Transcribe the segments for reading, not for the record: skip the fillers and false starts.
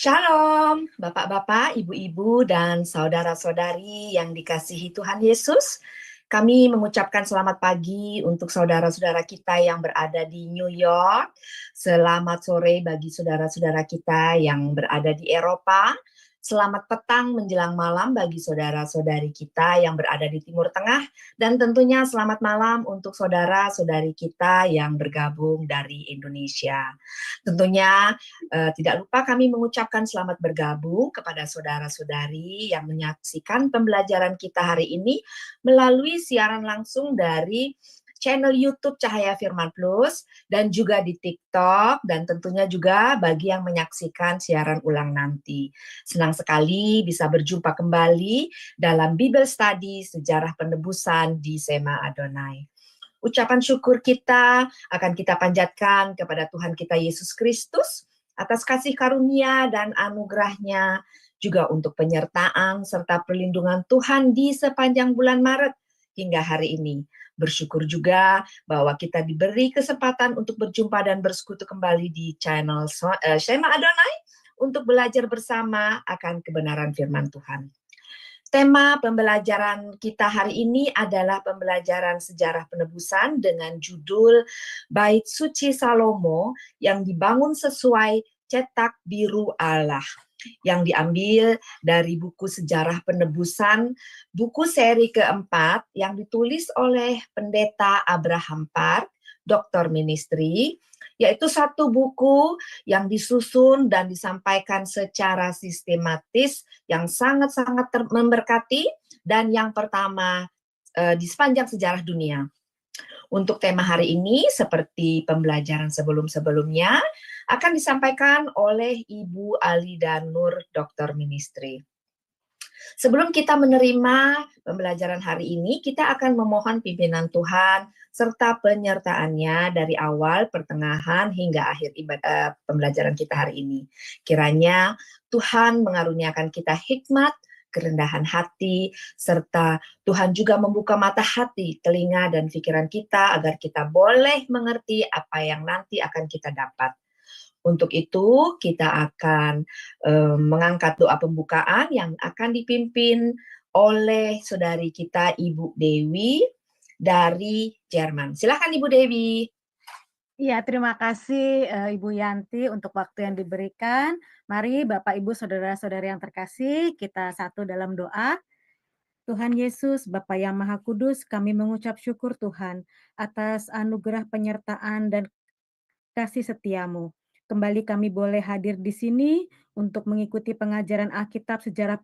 Shalom, Bapak-bapak, Ibu-ibu, dan saudara-saudari yang dikasihi Tuhan Yesus. Kami mengucapkan selamat pagi untuk saudara-saudara kita yang berada di New York. Selamat sore bagi saudara-saudara kita yang berada di Eropa. Selamat petang menjelang malam bagi saudara-saudari kita yang berada di Timur Tengah. Dan tentunya selamat malam untuk saudara-saudari kita yang bergabung dari Indonesia. Tentunya tidak lupa kami mengucapkan selamat bergabung kepada saudara-saudari yang menyaksikan pembelajaran kita hari ini melalui siaran langsung dari channel YouTube Cahaya Firman Plus dan juga di TikTok, dan tentunya juga bagi yang menyaksikan siaran ulang nanti. Senang sekali bisa berjumpa kembali dalam Bible Study Sejarah Penebusan di Sema Adonai. Ucapan syukur kita akan kita panjatkan kepada Tuhan kita Yesus Kristus atas kasih karunia dan anugerahnya, juga untuk penyertaan serta perlindungan Tuhan di sepanjang bulan Maret hingga hari ini. Bersyukur juga bahwa kita diberi kesempatan untuk berjumpa dan bersekutu kembali di channel Shema Adonai untuk belajar bersama akan kebenaran firman Tuhan. Tema pembelajaran kita hari ini adalah pembelajaran sejarah penebusan dengan judul Bait Suci Salomo yang dibangun sesuai cetak biru Allah, yang diambil dari buku Sejarah Penebusan, buku seri keempat yang ditulis oleh Pendeta Abraham Park, Doktor Ministry, yaitu satu buku yang disusun dan disampaikan secara sistematis yang sangat-sangat memberkati dan yang pertama di sepanjang sejarah dunia. Untuk tema hari ini, seperti pembelajaran sebelum-sebelumnya, akan disampaikan oleh Ibu Alida Nur, Doktor Ministry. Sebelum kita menerima pembelajaran hari ini, kita akan memohon pimpinan Tuhan serta penyertaannya dari awal, pertengahan, hingga akhir pembelajaran kita hari ini. Kiranya Tuhan mengaruniakan kita hikmat, kerendahan hati, serta Tuhan juga membuka mata hati, telinga, dan pikiran kita agar kita boleh mengerti apa yang nanti akan kita dapat. Untuk itu, kita akan mengangkat doa pembukaan yang akan dipimpin oleh saudari kita, Ibu Dewi, dari Jerman. Silakan Ibu Dewi. Iya, terima kasih Ibu Yanti untuk waktu yang diberikan. Mari Bapak, Ibu, Saudara-saudari yang terkasih, kita satu dalam doa. Tuhan Yesus, Bapa yang Maha Kudus, kami mengucap syukur Tuhan atas anugerah penyertaan dan kasih setiamu. Kembali kami boleh hadir di sini untuk mengikuti pengajaran Alkitab Sejarah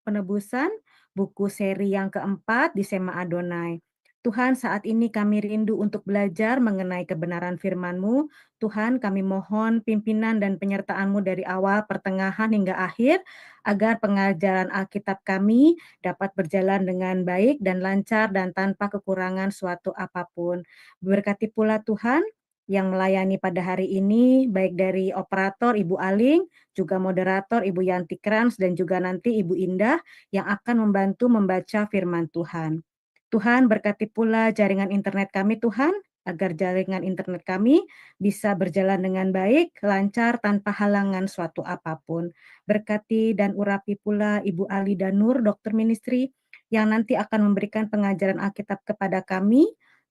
Penebusan, buku seri yang keempat di Sema Adonai. Tuhan, saat ini kami rindu untuk belajar mengenai kebenaran firman-Mu. Tuhan, kami mohon pimpinan dan penyertaan-Mu dari awal, pertengahan, hingga akhir, agar pengajaran Alkitab kami dapat berjalan dengan baik dan lancar dan tanpa kekurangan suatu apapun. Berkati pula Tuhan yang melayani pada hari ini, baik dari operator Ibu Aling, juga moderator Ibu Yanti Krans, dan juga nanti Ibu Indah yang akan membantu membaca firman Tuhan. Tuhan berkati pula jaringan internet kami Tuhan, agar jaringan internet kami bisa berjalan dengan baik, lancar, tanpa halangan suatu apapun. Berkati dan urapi pula Ibu Alida Nur, Dokter Ministry, yang nanti akan memberikan pengajaran Alkitab kepada kami,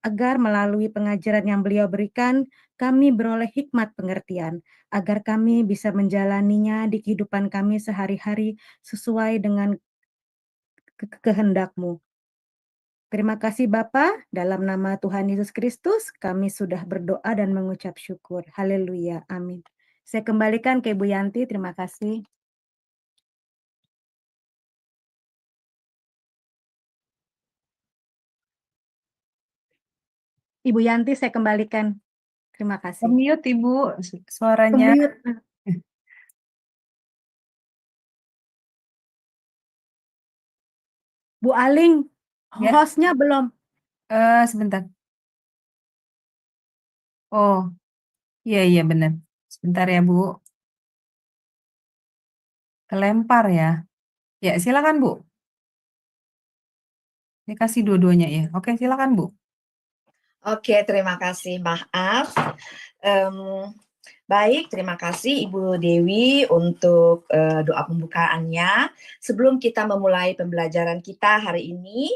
agar melalui pengajaran yang beliau berikan, kami beroleh hikmat pengertian, agar kami bisa menjalaninya di kehidupan kami sehari-hari sesuai dengan kehendak-Mu. Terima kasih Bapa, dalam nama Tuhan Yesus Kristus, kami sudah berdoa dan mengucap syukur. Haleluya, amin. Saya kembalikan ke Ibu Yanti, terima kasih. Ibu Yanti, saya kembalikan. Terima kasih. Mute Ibu, suaranya. Mute. Bu Aling, Ya. hostnya belum. Sebentar. Oh, iya benar. Sebentar ya Bu. Kelempar ya. Ya silakan Bu. Dikasih dua-duanya ya. Oke silakan Bu. Oke, terima kasih. Maaf. Baik, terima kasih Ibu Dewi untuk doa pembukaannya. Sebelum kita memulai pembelajaran kita hari ini,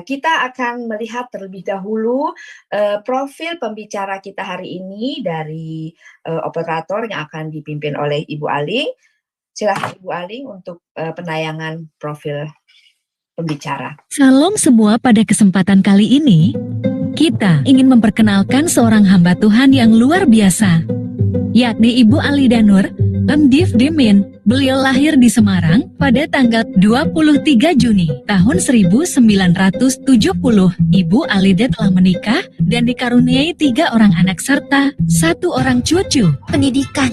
kita akan melihat terlebih dahulu profil pembicara kita hari ini dari operator yang akan dipimpin oleh Ibu Aling. Silakan Ibu Aling untuk penayangan profil pembicara. Salam semua, pada kesempatan kali ini, kita ingin memperkenalkan seorang hamba Tuhan yang luar biasa, yakni Ibu Alida Nur, MDiv Dimin. Beliau lahir di Semarang pada tanggal 23 Juni tahun 1970. Ibu Alida telah menikah dan dikaruniai 3 orang anak serta 1 orang cucu. Pendidikan.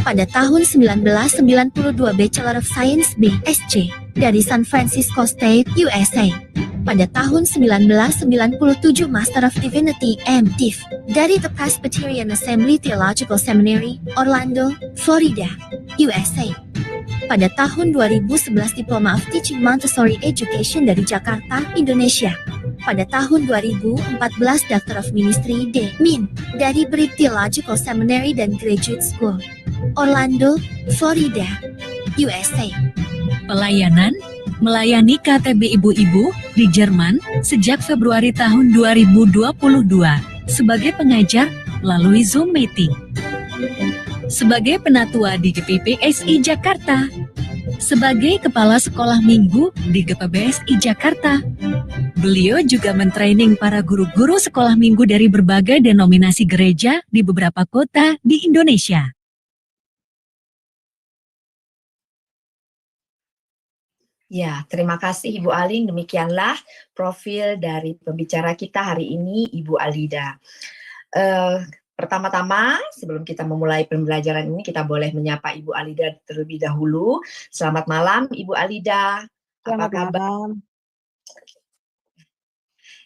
Pada tahun 1992 Bachelor of Science BSc dari San Francisco State, USA. Pada tahun 1997 Master of Divinity MDiv dari The Presbyterian Assembly Theological Seminary, Orlando, Florida, USA. Pada tahun 2011 Diploma of Teaching Montessori Education dari Jakarta, Indonesia. Pada tahun 2014 Doctor of Ministry D.Min dari Breed Theological Seminary dan Graduate School, Orlando, Florida, USA. Pelayanan, melayani KTB ibu-ibu di Jerman sejak Februari tahun 2022 sebagai pengajar melalui Zoom meeting. Sebagai penatua di GPPSI Jakarta. Sebagai kepala sekolah minggu di GPBSI Jakarta. Beliau juga mentraining para guru-guru sekolah minggu dari berbagai denominasi gereja di beberapa kota di Indonesia. Ya, terima kasih Ibu Aling. Demikianlah profil dari pembicara kita hari ini, Ibu Alida. Pertama-tama, sebelum kita memulai pembelajaran ini, kita boleh menyapa Ibu Alida terlebih dahulu. Selamat malam, Ibu Alida. Apa kabar?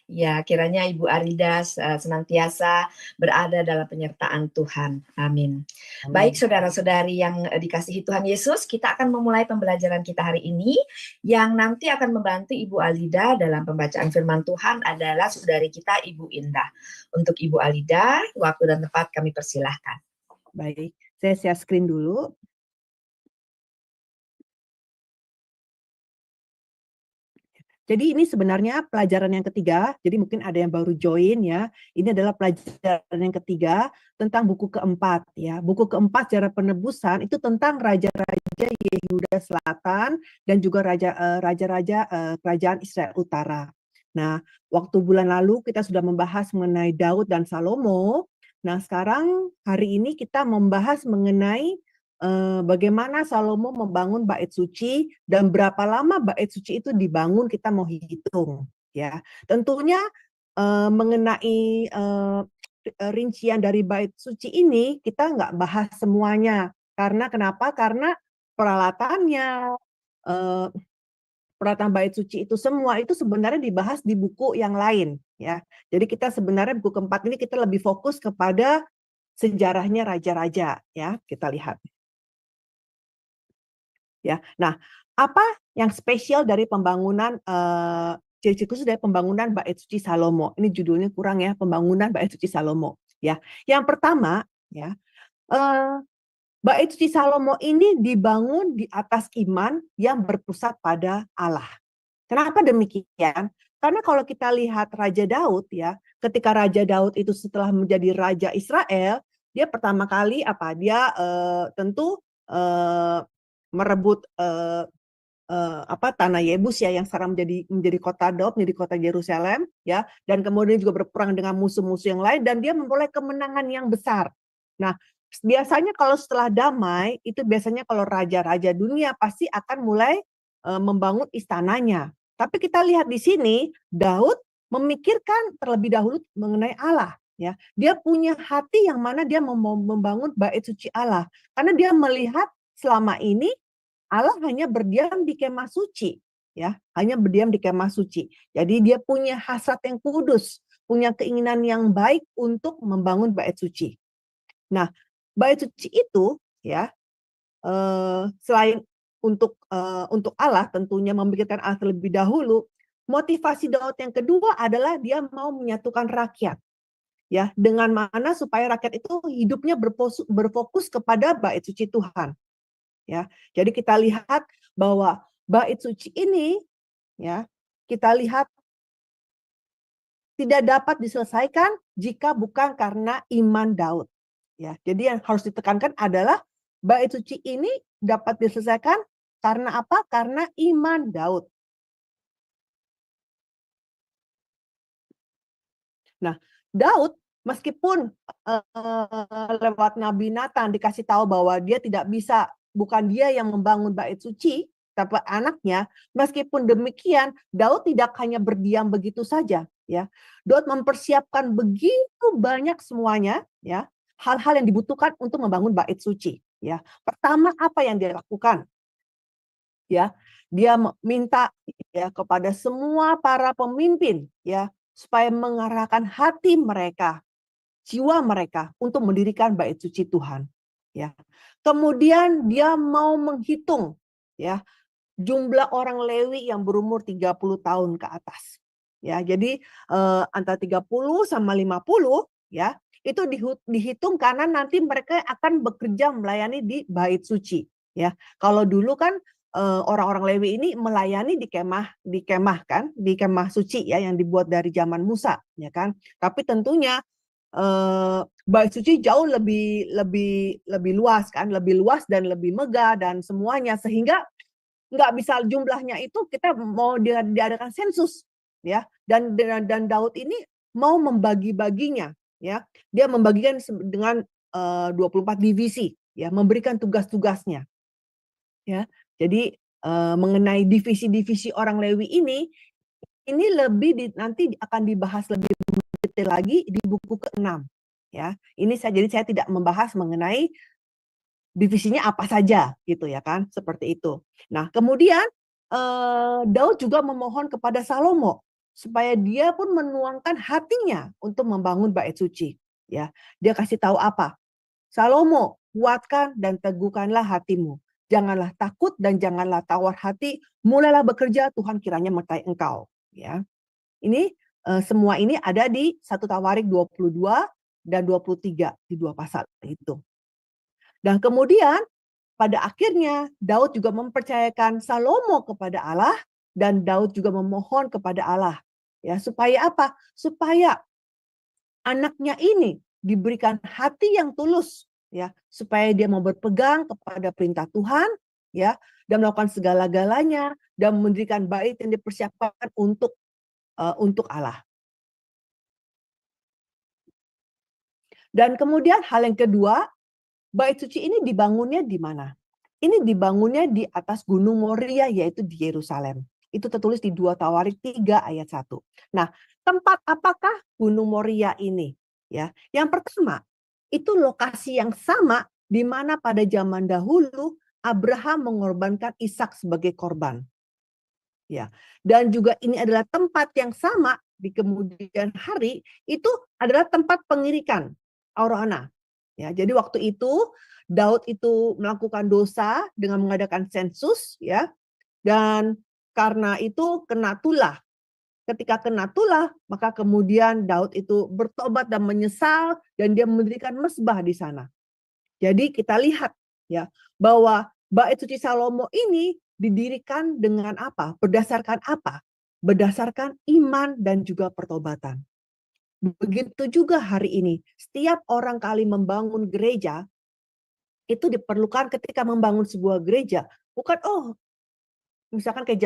Ya, kiranya Ibu Alida senantiasa berada dalam penyertaan Tuhan. Amin. Baik, saudara-saudari yang dikasihi Tuhan Yesus, kita akan memulai pembelajaran kita hari ini. Yang nanti akan membantu Ibu Alida dalam pembacaan firman Tuhan adalah saudari kita Ibu Indah. Untuk Ibu Alida, waktu dan tempat kami persilahkan. Baik, saya share screen dulu. Jadi ini sebenarnya pelajaran yang ketiga, jadi mungkin ada yang baru join ya. Ini adalah pelajaran yang ketiga tentang buku keempat ya. Buku keempat sejarah penebusan itu tentang raja-raja Yehuda Selatan dan juga raja-raja kerajaan Israel Utara. Nah, waktu bulan lalu kita sudah membahas mengenai Daud dan Salomo. Nah, sekarang hari ini kita membahas mengenai bagaimana Salomo membangun bait suci dan berapa lama bait suci itu dibangun, kita mau hitung ya. Tentunya mengenai rincian dari bait suci ini kita nggak bahas semuanya, karena kenapa? Karena peralatannya, peralatan bait suci itu semua itu sebenarnya dibahas di buku yang lain ya. Jadi kita sebenarnya buku keempat ini kita lebih fokus kepada sejarahnya raja-raja ya. Kita lihat. Ya, nah apa yang spesial dari pembangunan ciri-ciri khusus dari pembangunan bait suci Salomo? Ini judulnya kurang ya, pembangunan bait suci Salomo. Ya, yang pertama ya, bait suci Salomo ini dibangun di atas iman yang berpusat pada Allah. Kenapa demikian? Karena kalau kita lihat Raja Daud ya, ketika Raja Daud itu setelah menjadi Raja Israel, dia pertama kali apa? Dia tentu merebut tanah Yebus ya, yang sekarang menjadi kota Daud, menjadi kota Yerusalem ya, dan kemudian juga berperang dengan musuh-musuh yang lain dan dia memperoleh kemenangan yang besar. Nah, biasanya kalau setelah damai itu biasanya kalau raja-raja dunia pasti akan mulai membangun istananya. Tapi kita lihat di sini Daud memikirkan terlebih dahulu mengenai Allah ya. Dia punya hati yang mana dia mau membangun bait suci Allah karena dia melihat selama ini Allah hanya berdiam di kemah suci, ya, hanya berdiam di kemah suci. Jadi dia punya hasrat yang kudus, punya keinginan yang baik untuk membangun bait suci. Nah, bait suci itu, ya, selain untuk Allah tentunya memikirkan Allah terlebih dahulu, motivasi Daud yang kedua adalah dia mau menyatukan rakyat. ya, dengan mana supaya rakyat itu hidupnya berfokus kepada bait suci Tuhan, ya. Jadi kita lihat bahwa bait suci ini, ya, kita lihat tidak dapat diselesaikan jika bukan karena iman Daud, ya. Jadi yang harus ditekankan adalah bait suci ini dapat diselesaikan karena apa? Karena iman Daud. Nah, Daud meskipun lewat Nabi Nathan dikasih tahu bahwa dia tidak bisa, bukan dia yang membangun bait suci, tapi anaknya. Meskipun demikian, Daud tidak hanya berdiam begitu saja, ya. Daud mempersiapkan begitu banyak semuanya, ya, hal-hal yang dibutuhkan untuk membangun bait suci, ya. Pertama, apa yang dia lakukan? Ya, dia minta, ya, kepada semua para pemimpin, ya, supaya mengarahkan hati mereka, jiwa mereka untuk mendirikan bait suci Tuhan, ya. Kemudian dia mau menghitung, ya, jumlah orang Lewi yang berumur 30 tahun ke atas. Ya, jadi antara 30 sama 50, ya, itu dihitung karena nanti mereka akan bekerja melayani di bait suci, ya. Kalau dulu kan orang-orang Lewi ini melayani di kemah kan, di kemah suci, ya, yang dibuat dari zaman Musa, ya kan. Tapi tentunya bait suci jauh lebih luas kan, lebih luas dan lebih megah dan semuanya, sehingga nggak bisa jumlahnya itu kita mau diadakan sensus, ya. Dan Daud ini mau membagi-baginya, ya. Dia membagikan dengan 24 divisi, ya, memberikan tugas-tugasnya, ya. Jadi mengenai divisi-divisi orang Lewi ini lebih nanti akan dibahas lebih detail lagi di buku ke-6, ya. Jadi saya tidak membahas mengenai divisinya apa saja, gitu, ya kan, seperti itu. Nah, kemudian Daud juga memohon kepada Salomo supaya dia pun menuangkan hatinya untuk membangun bait suci, ya. Dia kasih tahu apa? Salomo, kuatkan dan teguhkanlah hatimu. Janganlah takut dan janganlah tawar hati, mulailah bekerja, Tuhan kiranya menyertai engkau, ya. Ini semua ini ada di 1 Tawarik 22 dan 23, di 2 pasal itu. Dan kemudian pada akhirnya Daud juga mempercayakan Salomo kepada Allah, dan Daud juga memohon kepada Allah, ya, supaya apa? Supaya anaknya ini diberikan hati yang tulus, ya, supaya dia mau berpegang kepada perintah Tuhan, ya, dan melakukan segala-galanya dan mendirikan bait yang dipersiapkan untuk Allah. Dan kemudian hal yang kedua, bait suci ini dibangunnya di mana? Ini dibangunnya di atas Gunung Moria, yaitu di Yerusalem. Itu tertulis di 2 Tawarik 3 ayat 1. Nah, tempat apakah Gunung Moria ini? Ya, yang pertama, itu lokasi yang sama di mana pada zaman dahulu Abraham mengorbankan Ishak sebagai korban. Ya, dan juga ini adalah tempat yang sama di kemudian hari itu adalah tempat pengirikan Aroana. Ya, jadi waktu itu Daud itu melakukan dosa dengan mengadakan sensus, ya, dan karena itu kena tulah. Ketika kena tulah, maka kemudian Daud itu bertobat dan menyesal dan dia mendirikan mezbah di sana. Jadi kita lihat, ya, bahwa bait suci Salomo ini didirikan dengan apa? Berdasarkan apa? Berdasarkan iman dan juga pertobatan. Begitu juga hari ini, setiap orang kali membangun gereja, itu diperlukan ketika membangun sebuah gereja. Bukan, misalkan kayak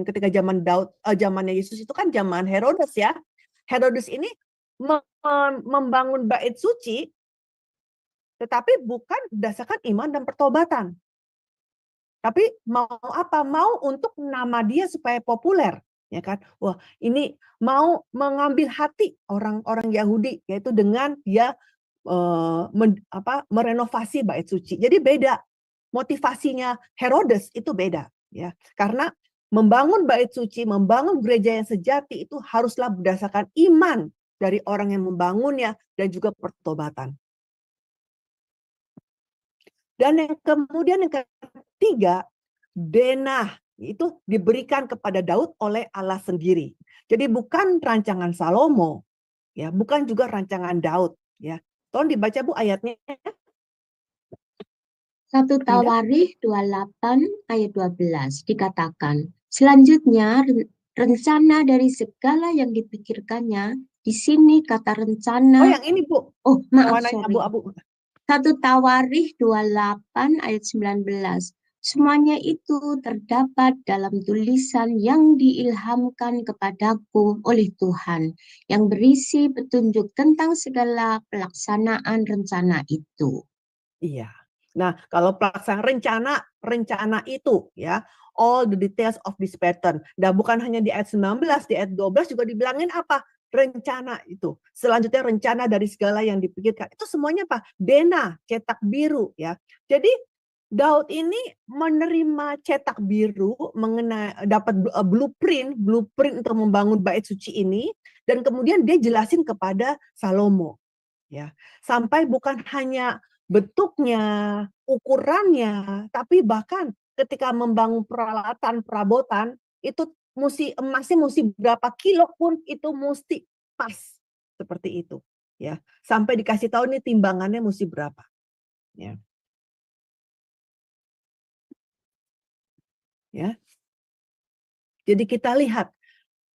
ketika zaman Daud, zamannya Yesus itu kan zaman Herodes, ya. Herodes ini membangun bait suci, tetapi bukan berdasarkan iman dan pertobatan. Tapi mau apa? Mau untuk nama dia supaya populer, ya kan? Wah, ini mau mengambil hati orang-orang Yahudi, yaitu dengan dia merenovasi bait suci. Jadi beda. Motivasinya Herodes itu beda, ya. Karena membangun bait suci, membangun gereja yang sejati itu haruslah berdasarkan iman dari orang yang membangunnya dan juga pertobatan. Dan yang kemudian yang ketiga, denah itu diberikan kepada Daud oleh Allah sendiri. Jadi bukan rancangan Salomo, ya, bukan juga rancangan Daud, ya. Tolong dibaca Bu ayatnya. 1 Tawarikh 28 ayat 12 dikatakan, selanjutnya rencana dari segala yang dipikirkannya, di sini kata Oh, rencana, yang ini Bu, oh yang maaf, warnanya sorry. abu-abu. 1 Tawarikh 28 ayat 19. Semuanya itu terdapat dalam tulisan yang diilhamkan kepadaku oleh Tuhan, yang berisi petunjuk tentang segala pelaksanaan rencana itu. Iya. Nah, kalau pelaksanaan rencana itu, ya, all the details of this pattern. Dan bukan hanya di ayat 19, di ayat 12 juga dibilangin apa? Rencana itu. Selanjutnya rencana dari segala yang dipikirkan. Itu semuanya apa? Dena, cetak biru, ya. Jadi Daud ini menerima cetak biru mengenai dapat blueprint untuk membangun bait suci ini, dan kemudian dia jelasin kepada Salomo, ya. Sampai bukan hanya bentuknya, ukurannya, tapi bahkan ketika membangun peralatan perabotan itu emasnya mesti berapa kilo pun itu mesti pas seperti itu, ya. Sampai dikasih tahu nih timbangannya mesti berapa, ya. Ya. Jadi kita lihat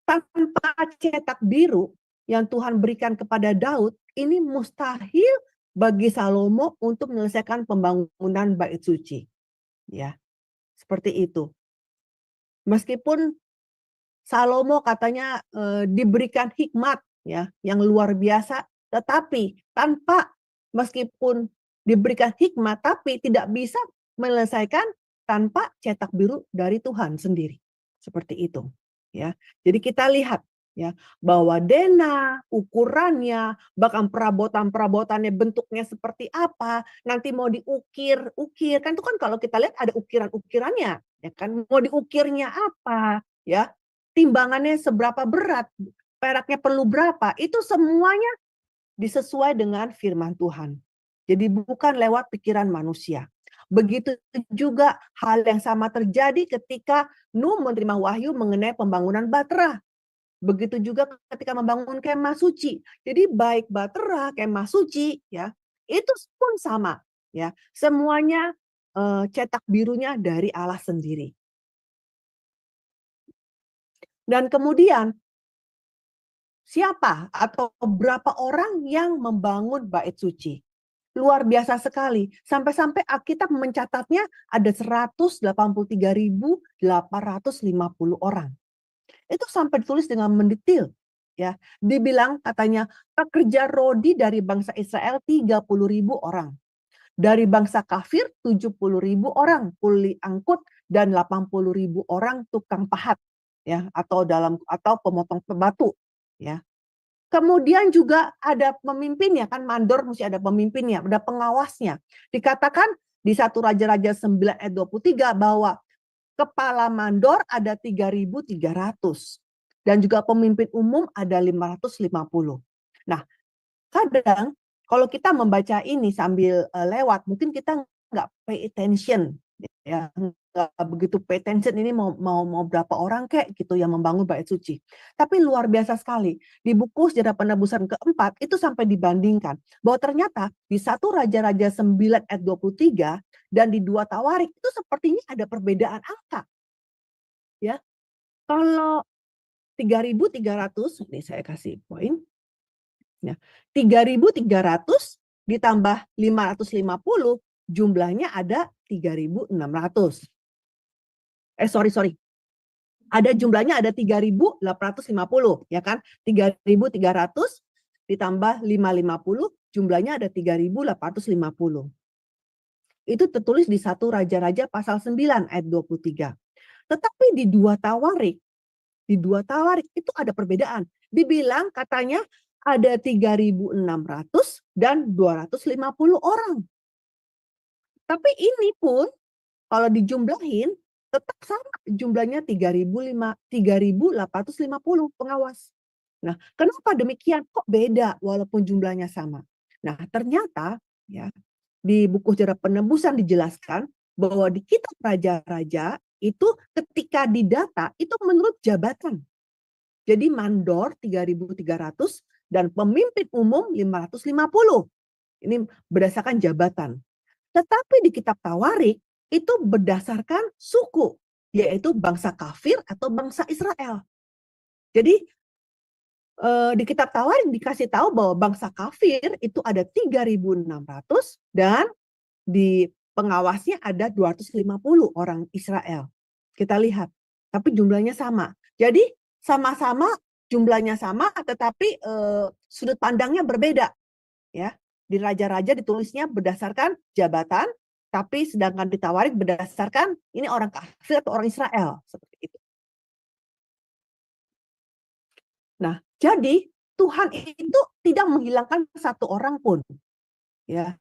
tanpa cetak biru yang Tuhan berikan kepada Daud, ini mustahil bagi Salomo untuk menyelesaikan pembangunan bait suci. Ya, seperti itu. Meskipun Salomo katanya diberikan hikmat, ya, yang luar biasa, tetapi meskipun diberikan hikmat, tapi tidak bisa menyelesaikan tanpa cetak biru dari Tuhan sendiri. Seperti itu, ya. Jadi kita lihat, ya, bahwa dena, ukurannya, bahkan perabotannya bentuknya seperti apa, nanti mau diukir kan itu kan kalau kita lihat ada ukiran-ukirannya, ya kan, mau diukirnya apa, ya, timbangannya seberapa berat, peraknya perlu berapa, itu semuanya disesuai dengan firman Tuhan. Jadi bukan lewat pikiran manusia. Begitu juga hal yang sama terjadi ketika Nuh menerima wahyu mengenai pembangunan Batra. Begitu juga ketika membangun kemah suci. Jadi baik Batra, kemah suci, ya, itu pun sama, ya. Semuanya cetak birunya dari Allah sendiri. Dan kemudian siapa atau berapa orang yang membangun bait suci? Luar biasa sekali. Sampai-sampai Alkitab mencatatnya ada 183.850 orang. Itu sampai ditulis dengan mendetail, ya. Dibilang katanya pekerja rodi dari bangsa Israel 30.000 orang. Dari bangsa kafir 70.000 orang kuli angkut dan 80.000 orang tukang pahat, ya, atau pemotong batu, ya. Kemudian juga ada pemimpinnya, kan mandor mesti ada pemimpinnya, ada pengawasnya. Dikatakan di 1 Raja-Raja 9 ayat 23 bahwa kepala mandor ada 3.300 dan juga pemimpin umum ada 550. Nah, kadang kalau kita membaca ini sambil lewat, mungkin kita nggak pay attention, ya, nggak begitu pay attention ini mau berapa orang kayak gitu yang membangun bait suci. Tapi luar biasa sekali. Di buku Sejarah Penebusan keempat itu sampai dibandingkan bahwa ternyata di 1 Raja-Raja 9 ayat 23 dan di 2 Tawarikh itu sepertinya ada perbedaan angka. Ya. Kalau 3.300, ini saya kasih poin. Ya, 3.300 ditambah 550 jumlahnya ada 3.600. Sorry. Ada jumlahnya ada 3.850, ya kan? 3.300 ditambah 550 jumlahnya ada 3.850. Itu tertulis di 1 Raja-Raja pasal 9 ayat 23. Tetapi di 2 Tawarikh itu ada perbedaan. Dibilang katanya ada 3.600 dan 250 orang. Tapi ini pun kalau dijumlahin tetap sama jumlahnya 3.850 pengawas. Nah, kenapa demikian? Kok beda walaupun jumlahnya sama? Nah, ternyata, ya, di buku Sejarah Penebusan dijelaskan bahwa di kitab raja-raja itu ketika didata itu menurut jabatan. Jadi mandor 3.300 dan pemimpin umum 550. Ini berdasarkan jabatan. Tetapi di kitab Tawarik itu berdasarkan suku, yaitu bangsa kafir atau bangsa Israel. Jadi di kitab Tawarik dikasih tahu bahwa bangsa kafir itu ada 3.600 dan di pengawasnya ada 250 orang Israel. Kita lihat, tapi jumlahnya sama. Jadi sama-sama jumlahnya sama, tetapi sudut pandangnya berbeda. Ya, di raja-raja ditulisnya berdasarkan jabatan, tapi sedangkan di Tawarik berdasarkan ini orang kafir atau orang Israel, seperti itu. Nah, jadi Tuhan itu tidak menghilangkan satu orang pun. Ya.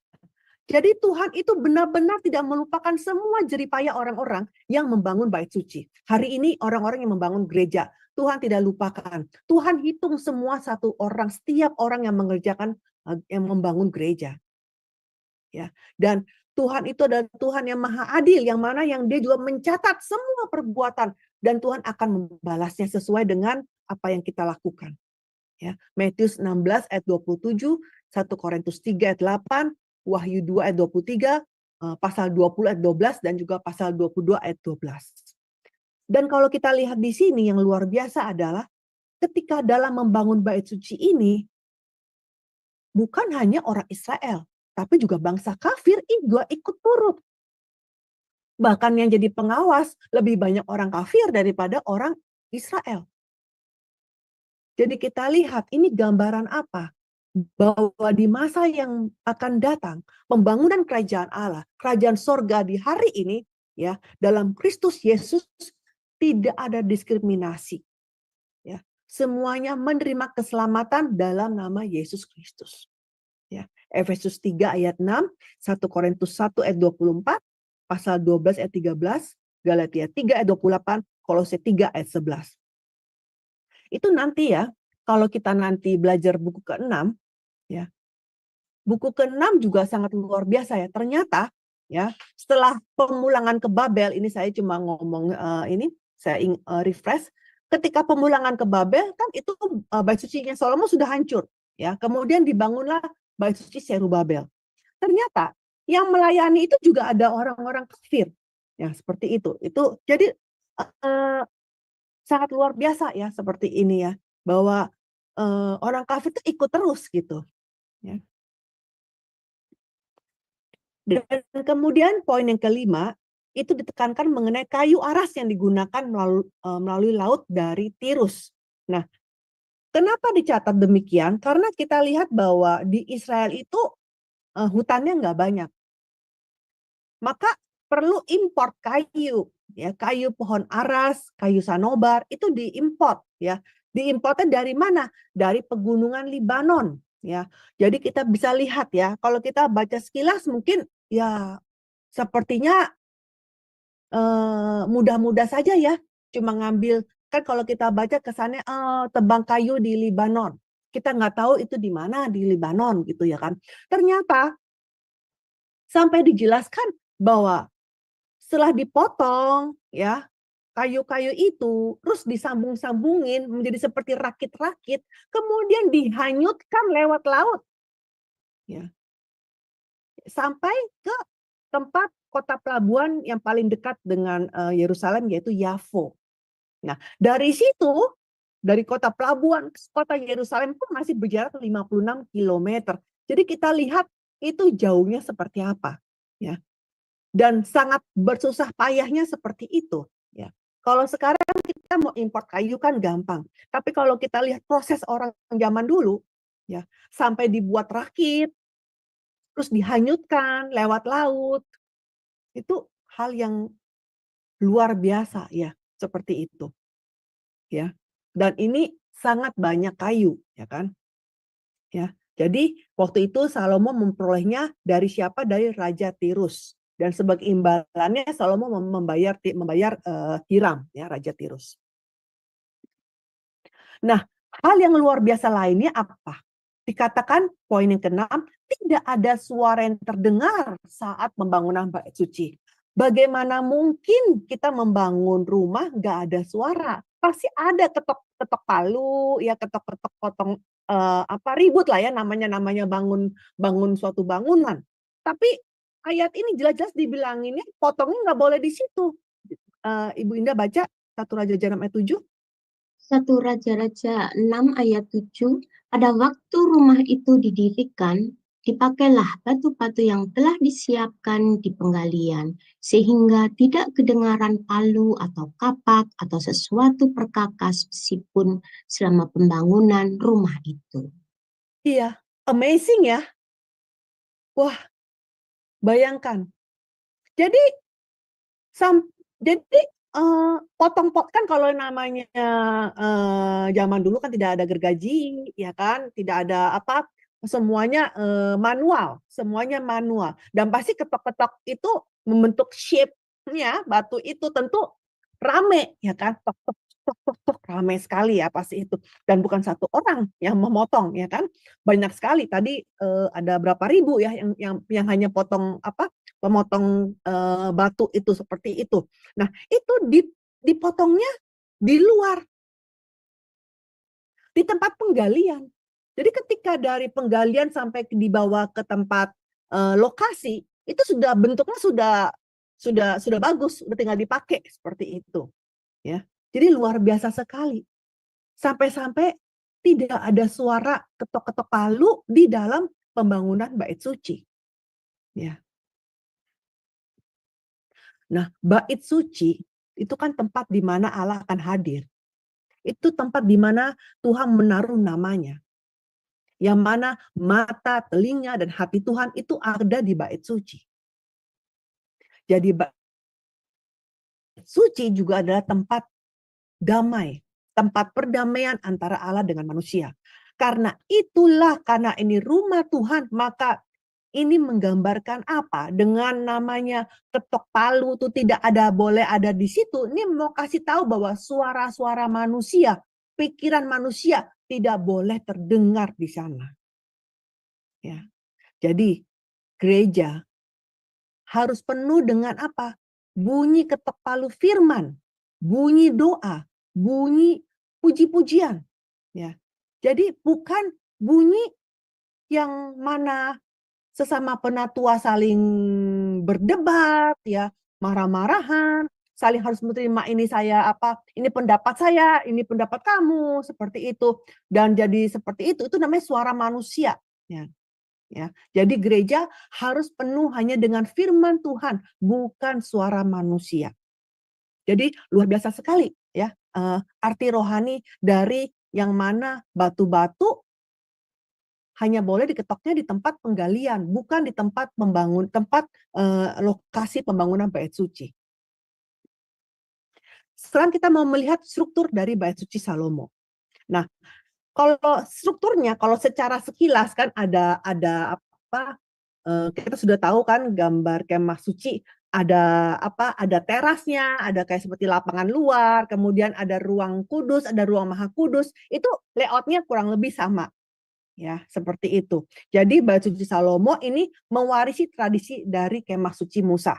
Jadi Tuhan itu benar-benar tidak melupakan semua jeripaya orang-orang yang membangun bait suci. Hari ini orang-orang yang membangun gereja, Tuhan tidak lupakan. Tuhan hitung semua satu orang, setiap orang yang mengerjakan, yang membangun gereja. Ya. Dan Tuhan itu adalah Tuhan yang maha adil, yang mana yang dia juga mencatat semua perbuatan. Dan Tuhan akan membalasnya sesuai dengan apa yang kita lakukan. Ya. Matius 16 ayat 27, 1 Korintus 3 ayat 8, Wahyu 2 ayat 23, pasal 20 ayat 12, dan juga pasal 22 ayat 12. Dan kalau kita lihat di sini yang luar biasa adalah ketika dalam membangun bait suci ini, bukan hanya orang Israel, tapi juga bangsa kafir juga ikut turut. Bahkan yang jadi pengawas lebih banyak orang kafir daripada orang Israel. Jadi kita lihat ini gambaran apa? Bahwa di masa yang akan datang, pembangunan kerajaan Allah, kerajaan sorga di hari ini, ya, dalam Kristus Yesus tidak ada diskriminasi. Ya, semuanya menerima keselamatan dalam nama Yesus Kristus. Ya, Efesus 3 ayat 6, 1 Korintus 1 ayat 24, pasal 12 ayat 13, Galatia 3 ayat 28, Kolose 3 ayat 11. Itu nanti ya, kalau kita nanti belajar buku ke-6, ya, buku ke-6 juga sangat luar biasa ya. Ternyata ya, setelah pemulangan ke Babel, ini saya cuma ngomong saya refresh. Ketika pemulangan ke Babel kan itu bait sucinya Salomo sudah hancur, ya. Kemudian dibangunlah bait suci Zerubabel. Ternyata yang melayani itu juga ada orang-orang kafir, ya, seperti itu. Itu jadi sangat luar biasa ya, seperti ini ya, bahwa orang kafir itu ikut terus gitu. Ya. Dan kemudian poin yang kelima itu ditekankan mengenai kayu aras yang digunakan melalui laut dari Tirus. Nah, kenapa dicatat demikian? Karena kita lihat bahwa di Israel itu hutannya nggak banyak, maka perlu import kayu, ya, kayu pohon aras, kayu sanobar itu diimport, ya. Diimportnya dari mana? Dari pegunungan Libanon. Ya, jadi kita bisa lihat ya, kalau kita baca sekilas mungkin ya sepertinya mudah-mudah saja ya, cuma ngambil, kan kalau kita baca kesannya tebang kayu di Libanon, kita nggak tahu itu di mana di Libanon gitu ya kan. Ternyata sampai dijelaskan bahwa setelah dipotong ya kayu-kayu itu, terus disambung-sambungin menjadi seperti rakit-rakit, kemudian dihanyutkan lewat laut. Ya. Sampai ke tempat kota pelabuhan yang paling dekat dengan Yerusalem, yaitu Yafo. Nah, dari situ, dari kota pelabuhan ke kota Yerusalem pun masih berjarak 56 km. Jadi kita lihat itu jauhnya seperti apa. Ya. Dan sangat bersusah payahnya seperti itu. Ya. Kalau sekarang kita mau import kayu kan gampang. Tapi kalau kita lihat proses orang zaman dulu, ya, sampai dibuat rakit, terus dihanyutkan lewat laut, itu hal yang luar biasa ya, seperti itu. Ya. Dan ini sangat banyak kayu, ya kan? Ya. Jadi waktu itu Salomo memperolehnya dari siapa? Dari Raja Tirus. Dan sebagai imbalannya Salomo membayar Hiram, ya, Raja Tirus. Nah, hal yang luar biasa lainnya apa? Dikatakan poin yang ke-6, tidak ada suara yang terdengar saat pembangunan bait suci. Bagaimana mungkin kita membangun rumah nggak ada suara? Pasti ada ketok-ketok palu, ya, ketok-ketok potong ribut lah ya, namanya bangun suatu bangunan. Tapi ayat ini jelas-jelas dibilanginnya potongnya nggak boleh di situ. Ibu Indah baca 1 Raja-Raja 6 ayat 7. 1 Raja-Raja 6 ayat 7, pada waktu rumah itu didirikan, dipakailah batu-batu yang telah disiapkan di penggalian, sehingga tidak kedengaran palu atau kapak atau sesuatu perkakas besi pun selama pembangunan rumah itu. Iya, amazing ya. Wah, bayangkan. Jadi kan kalau namanya zaman dulu kan tidak ada gergaji, ya kan, tidak ada apa, semuanya manual, dan pasti ketok-ketok itu membentuk shape-nya batu itu tentu rame, ya kan, tok tok tok tok tok, rame sekali ya pasti itu, dan bukan satu orang yang memotong, ya kan, banyak sekali tadi ada berapa ribu ya yang hanya pemotong batu itu seperti itu. Nah, itu dipotongnya di luar, di tempat penggalian. Jadi ketika dari penggalian sampai dibawa ke tempat lokasi, itu sudah bentuknya sudah bagus, udah tinggal dipakai seperti itu. Ya, jadi luar biasa sekali. Sampai-sampai tidak ada suara ketok-ketok palu di dalam pembangunan bait suci. Ya. Nah, bait suci itu kan tempat di mana Allah akan hadir. Itu tempat di mana Tuhan menaruh namanya. Yang mana mata, telinga, dan hati Tuhan itu ada di bait suci. Jadi bait suci juga adalah tempat damai, tempat perdamaian antara Allah dengan manusia. Karena ini rumah Tuhan, maka ini menggambarkan apa? Dengan namanya ketok palu itu boleh ada di situ. Ini mau kasih tahu bahwa suara-suara manusia, pikiran manusia tidak boleh terdengar di sana. Ya. Jadi gereja harus penuh dengan apa? Bunyi ketok palu firman, bunyi doa, bunyi puji-pujian. Ya. Jadi bukan bunyi yang mana sesama penatua saling berdebat, ya, marah-marahan, saling harus menerima ini pendapat saya, ini pendapat kamu, seperti itu. Dan jadi seperti itu namanya suara manusia. Ya. Jadi gereja harus penuh hanya dengan firman Tuhan, bukan suara manusia. Jadi luar biasa sekali ya arti rohani dari yang mana batu-batu hanya boleh diketoknya di tempat penggalian, bukan di tempat lokasi pembangunan bait suci. Sekarang kita mau melihat struktur dari bait suci Salomo. Nah, kalau strukturnya, kalau secara sekilas kan ada kita sudah tahu kan gambar kemah suci, ada terasnya, ada kayak seperti lapangan luar, kemudian ada ruang kudus, ada ruang maha kudus, itu layoutnya kurang lebih sama. Ya, seperti itu. Jadi bait suci Salomo ini mewarisi tradisi dari kemah suci Musa.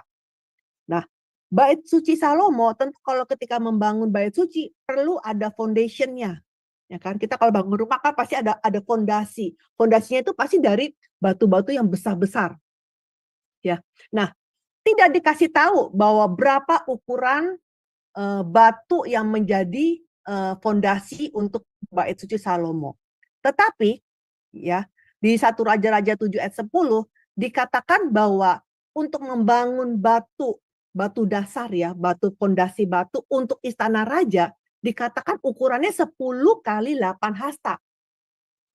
Nah, bait suci Salomo tentu kalau ketika membangun bait suci perlu ada foundation-nya. Ya kan, kita kalau bangun rumah kan pasti ada fondasi. Fondasinya itu pasti dari batu-batu yang besar-besar. Ya. Nah, tidak dikasih tahu bahwa berapa ukuran batu yang menjadi fondasi untuk bait suci Salomo. Tetapi ya, di 1 Raja-Raja 7 ayat 10 dikatakan bahwa untuk membangun batu dasar ya, fondasi batu untuk istana raja dikatakan ukurannya 10 kali 8 hasta.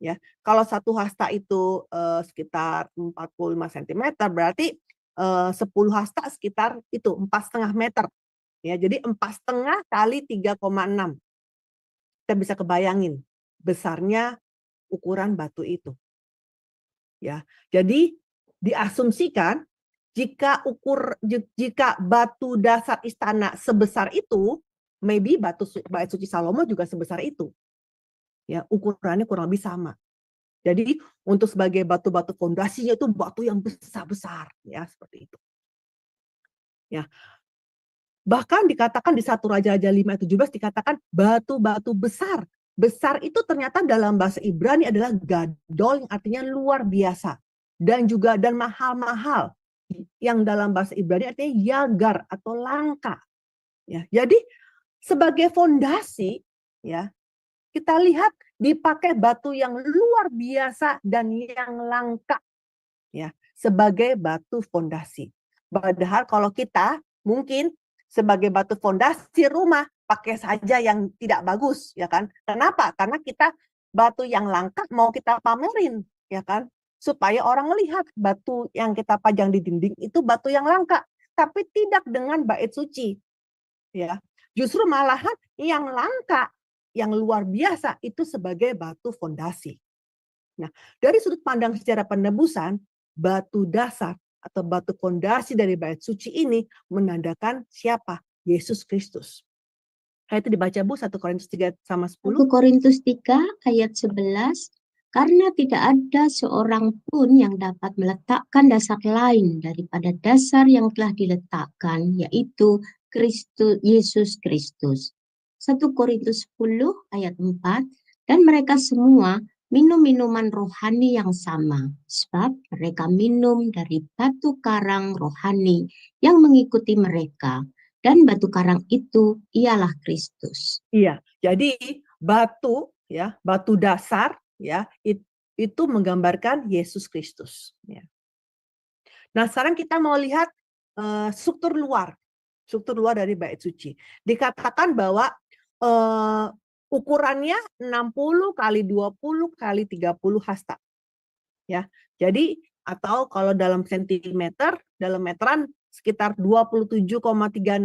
Ya, kalau satu hasta itu sekitar 45 cm, berarti 10 hasta sekitar itu 4,5 meter. Ya, jadi 4,5 kali 3,6. Kita bisa kebayangin besarnya ukuran batu itu. Ya, jadi diasumsikan jika batu dasar istana sebesar itu, maybe bait suci Salomo juga sebesar itu. Ya, ukurannya kurang lebih sama. Jadi untuk sebagai batu-batu fondasinya itu batu yang besar-besar, ya seperti itu. Ya. Bahkan dikatakan di 1 Raja-Raja 5 ayat 17 dikatakan batu-batu besar besar itu ternyata dalam bahasa Ibrani adalah gadol, yang artinya luar biasa. Dan mahal-mahal, yang dalam bahasa Ibrani artinya yagar atau langka. Ya, jadi sebagai fondasi, ya, kita lihat dipakai batu yang luar biasa dan yang langka, ya, sebagai batu fondasi. Padahal kalau kita mungkin sebagai batu fondasi rumah pakai saja yang tidak bagus, ya kan? Kenapa? Karena kita batu yang langka mau kita pamerin, ya kan? Supaya orang melihat batu yang kita pajang di dinding itu batu yang langka, tapi tidak dengan bait suci, ya. Justru malahan yang langka, yang luar biasa itu sebagai batu fondasi. Nah, dari sudut pandang sejarah penebusan, batu dasar atau batu fondasi dari bait suci ini menandakan siapa? Yesus Kristus. Itu dibaca Bu, 1 Korintus 3 sama 1 10. Korintus 3 ayat 11, karena tidak ada seorang pun yang dapat meletakkan dasar lain daripada dasar yang telah diletakkan, yaitu Yesus Kristus. 1 Korintus 10 ayat 4, dan mereka semua minum minuman rohani yang sama, sebab mereka minum dari batu karang rohani yang mengikuti mereka, dan batu karang itu ialah Kristus. Iya, jadi batu, ya, batu dasar, ya, itu menggambarkan Yesus Kristus. Ya. Nah, sekarang kita mau lihat struktur luar dari bait suci. Dikatakan bahwa ukurannya 60 kali 20 kali 30 hasta. Ya. Jadi atau kalau dalam sentimeter, dalam meteran sekitar 27,36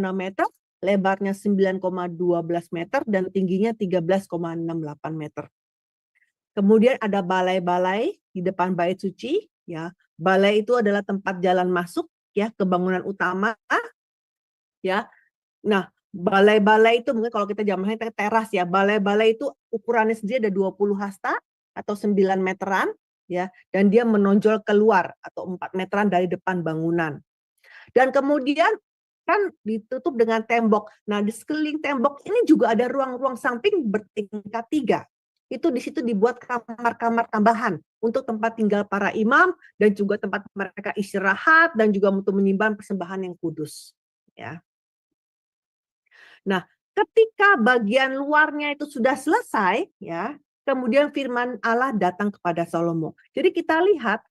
meter, lebarnya 9,12 meter dan tingginya 13,68 meter. Kemudian ada balai-balai di depan bait suci, ya. Balai itu adalah tempat jalan masuk, ya, ke bangunan utama, ya. Nah, balai-balai itu mungkin kalau kita zamannya teras, ya. Balai-balai itu ukurannya sendiri ada 20 hasta atau 9 meteran, ya, dan dia menonjol keluar atau 4 meteran dari depan bangunan. Dan kemudian kan ditutup dengan tembok. Nah, di sekeliling tembok ini juga ada ruang-ruang samping bertingkat 3. Itu di situ dibuat kamar-kamar tambahan untuk tempat tinggal para imam dan juga tempat mereka istirahat dan juga untuk menyimpan persembahan yang kudus, ya. Nah, ketika bagian luarnya itu sudah selesai, ya, kemudian firman Allah datang kepada Salomo. Jadi kita lihat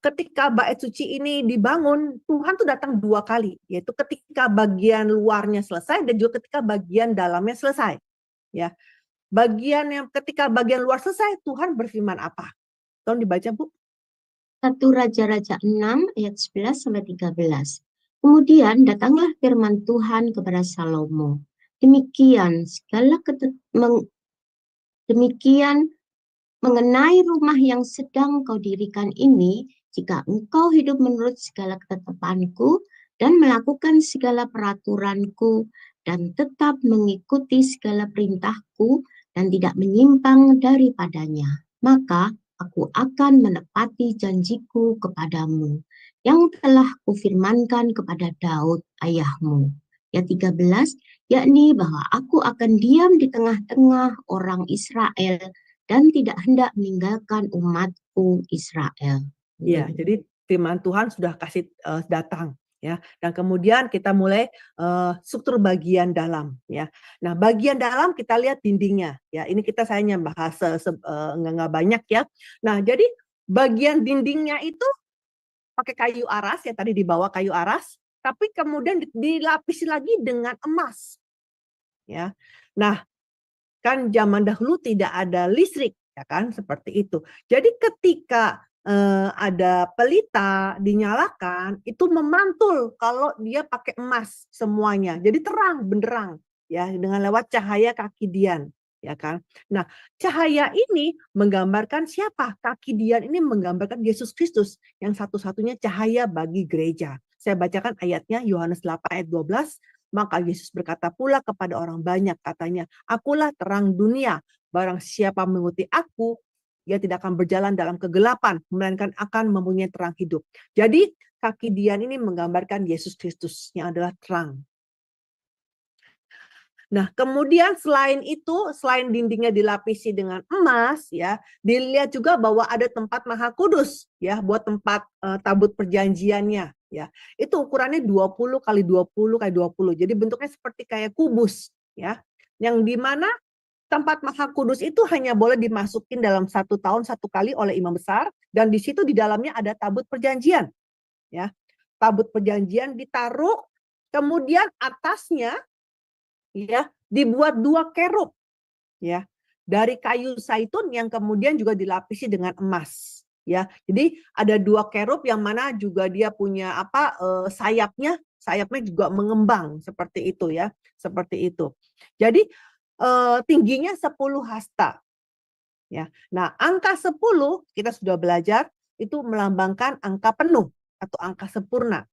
ketika bait suci ini dibangun, Tuhan tuh datang 2 kali, yaitu ketika bagian luarnya selesai dan juga ketika bagian dalamnya selesai, ya. Ketika bagian luar selesai, Tuhan berfirman apa? Tolong dibaca, Bu. 1 Raja-Raja 6 ayat 11 sampai 13. Kemudian datanglah firman Tuhan kepada Salomo. Demikian mengenai rumah yang sedang kau dirikan ini, jika engkau hidup menurut segala ketetapanku dan melakukan segala peraturanku dan tetap mengikuti segala perintahku dan tidak menyimpang daripadanya, maka aku akan menepati janjiku kepadamu yang telah kufirmankan kepada Daud ayahmu. Ya 13, yakni bahwa aku akan diam di tengah-tengah orang Israel dan tidak hendak meninggalkan umatku Israel. Ya, jadi firman Tuhan sudah kasih datang, ya. Dan kemudian kita mulai struktur bagian dalam, ya. Nah, bagian dalam kita lihat dindingnya, ya. Ini saya hanya bahas nggak banyak, ya. Nah, jadi bagian dindingnya itu pakai kayu aras, ya, tadi di bawah kayu aras, tapi kemudian dilapisi lagi dengan emas, ya. Nah, kan zaman dahulu tidak ada listrik, ya kan, seperti itu. Jadi ketika ada pelita dinyalakan, itu memantul kalau dia pakai emas semuanya. Jadi terang benderang, ya, dengan lewat cahaya kaki Dian, ya kan. Nah, cahaya ini menggambarkan siapa? Kaki Dian ini menggambarkan Yesus Kristus yang satu-satunya cahaya bagi gereja. Saya bacakan ayatnya, Yohanes 8 ayat 12. Maka Yesus berkata pula kepada orang banyak, katanya, akulah terang dunia. Barang siapa mengikuti aku, dia tidak akan berjalan dalam kegelapan, melainkan akan mempunyai terang hidup. Jadi kaki Dian ini menggambarkan Yesus Kristus yang adalah terang. Nah, kemudian selain itu, selain dindingnya dilapisi dengan emas, ya, dilihat juga bahwa ada tempat Maha Kudus, ya, buat tempat tabut perjanjiannya, ya. Itu ukurannya 20 kali 20 kali 20. Jadi bentuknya seperti kayak kubus, ya. Yang di mana tempat Maha Kudus itu hanya boleh dimasukin dalam 1 tahun 1 kali oleh imam besar, dan di situ di dalamnya ada tabut perjanjian, ya. Tabut perjanjian ditaruh, kemudian atasnya, ya, dibuat 2 kerub, ya, dari kayu zaitun yang kemudian juga dilapisi dengan emas, ya. Jadi ada 2 kerub yang mana juga dia punya sayapnya juga mengembang seperti itu, ya, seperti itu. Jadi tingginya 10 hasta, ya. Nah, angka 10 kita sudah belajar itu melambangkan angka penuh atau angka sempurna,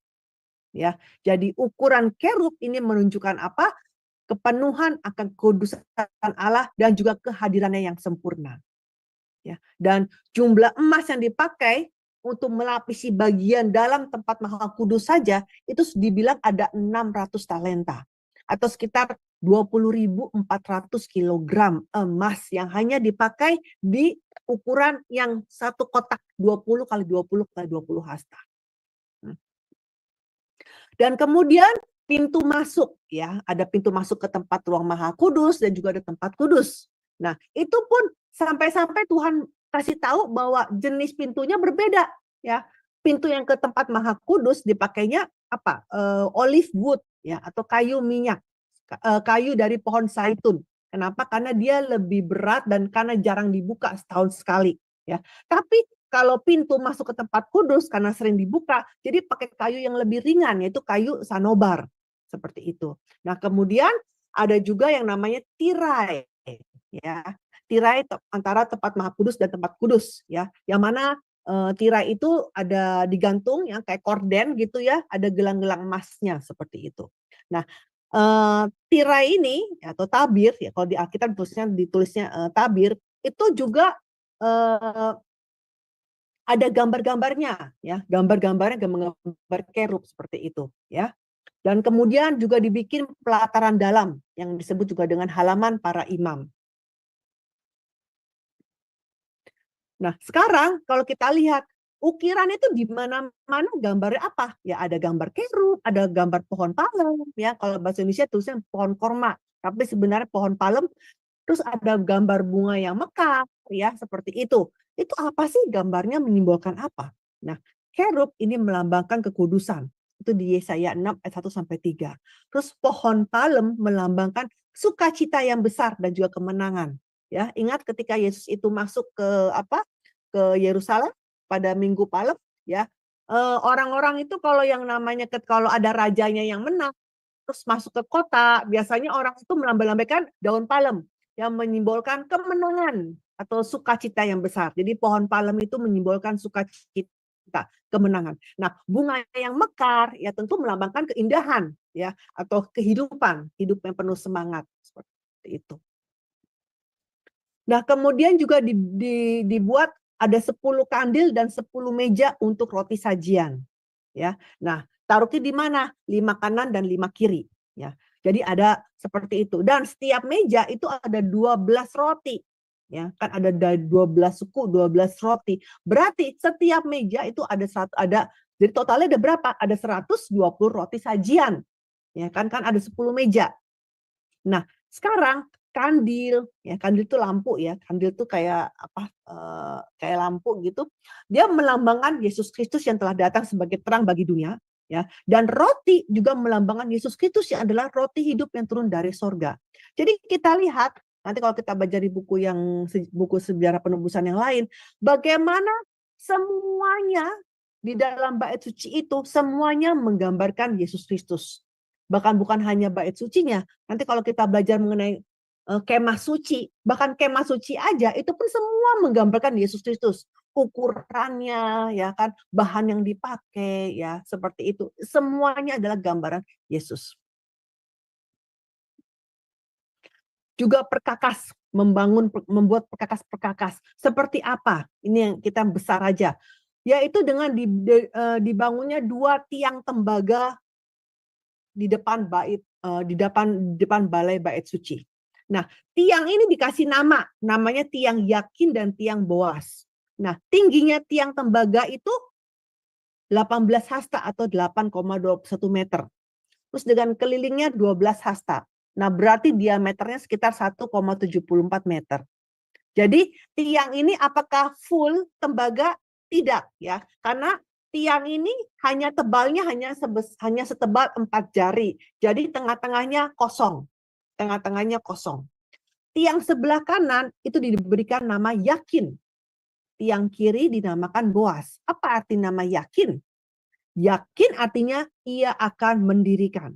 ya. Jadi ukuran kerub ini menunjukkan apa? Kepenuhan akan kekudusan Allah dan juga kehadirannya yang sempurna. Ya, dan jumlah emas yang dipakai untuk melapisi bagian dalam tempat Maha Kudus saja itu dibilang ada 600 talenta atau sekitar 20.400 kilogram emas yang hanya dipakai di ukuran yang satu kotak 20 kali 20 kali 20 hasta. Dan kemudian pintu masuk, ya, ada pintu masuk ke tempat ruang Maha Kudus dan juga ada tempat kudus. Nah, itu pun sampai-sampai Tuhan kasih tahu bahwa jenis pintunya berbeda, ya. Pintu yang ke tempat Maha Kudus dipakainya apa? Olive wood, ya, atau kayu minyak, kayu dari pohon zaitun. Kenapa? Karena dia lebih berat dan karena jarang dibuka setahun sekali, ya. Tapi kalau pintu masuk ke tempat kudus karena sering dibuka, jadi pakai kayu yang lebih ringan, yaitu kayu sanobar. Seperti itu. Nah, kemudian ada juga yang namanya tirai, ya. Tirai antara tempat Maha Kudus dan tempat kudus, ya. Yang mana tirai itu ada digantung yang kayak korden gitu, ya, ada gelang-gelang emasnya seperti itu. Nah, tirai ini atau tabir, ya, kalau di Alkitab ditulisnya tabir, itu juga ada gambar-gambarnya, ya, gambar-gambarnya gambar kerub seperti itu, ya. Dan kemudian juga dibikin pelataran dalam yang disebut juga dengan halaman para imam. Nah, sekarang kalau kita lihat ukiran itu di mana-mana gambarnya apa? Ya, ada gambar kerub, ada gambar pohon palem, ya. Kalau bahasa Indonesia tulisnya pohon korma, tapi sebenarnya pohon palem. Terus ada gambar bunga yang mekar, ya, seperti itu. Itu apa sih gambarnya, menyimbolkan apa? Nah, kerub ini melambangkan kekudusan. Itu di Yesaya 6 ayat 1 sampai 3. Terus pohon palem melambangkan sukacita yang besar dan juga kemenangan. Ya, ingat ketika Yesus itu masuk ke Yerusalem pada Minggu Palem, ya. Orang-orang itu kalau yang namanya kalau ada rajanya yang menang terus masuk ke kota, biasanya orang itu melambai-lambaikan daun palem yang menyimbolkan kemenangan atau sukacita yang besar. Jadi pohon palem itu menyimbolkan sukacita, kemenangan. Nah, bunga yang mekar ya tentu melambangkan keindahan, ya, atau kehidupan, hidup yang penuh semangat seperti itu. Nah, kemudian juga dibuat ada 10 kandil dan 10 meja untuk roti sajian, ya. Nah, taruhnya di mana? 5 kanan dan 5 kiri, ya. Jadi ada seperti itu. Dan setiap meja itu ada 12 roti. Ya, kan ada 12 suku, 12 roti. Berarti setiap meja itu ada jadi totalnya ada berapa? Ada 120 roti sajian. Ya, kan ada 10 meja. Nah, sekarang kandil, ya, kandil itu lampu, ya. Kandil itu kayak kayak lampu gitu. Dia melambangkan Yesus Kristus yang telah datang sebagai terang bagi dunia. Ya, dan roti juga melambangkan Yesus Kristus yang adalah roti hidup yang turun dari sorga. Jadi kita lihat nanti kalau kita baca di buku sejarah penebusan yang lain, bagaimana semuanya di dalam bait suci itu semuanya menggambarkan Yesus Kristus. Bahkan bukan hanya bait sucinya. Nanti kalau kita belajar mengenai kemah suci, bahkan kemah suci aja itu pun semua menggambarkan Yesus Kristus. Ukurannya, ya kan, bahan yang dipakai, ya, seperti itu. Semuanya adalah gambaran Yesus. Juga perkakas, membuat perkakas-perkakas. Seperti apa? Ini yang kita besar aja. Yaitu dengan dibangunnya 2 tiang tembaga di depan depan balai bait suci. Nah, tiang ini dikasih nama, namanya tiang Yakin dan tiang Boas. Nah, tingginya tiang tembaga itu 18 hasta atau 8,21 meter. Terus dengan kelilingnya 12 hasta. Nah, berarti diameternya sekitar 1,74 meter. Jadi tiang ini apakah full tembaga? Tidak ya, karena tiang ini tebalnya hanya setebal 4 jari. Jadi tengah-tengahnya kosong. Tengah-tengahnya kosong. Tiang sebelah kanan itu diberikan nama Yakin. Tiang kiri dinamakan Boas. Apa arti nama Yakin? Yakin artinya ia akan mendirikan.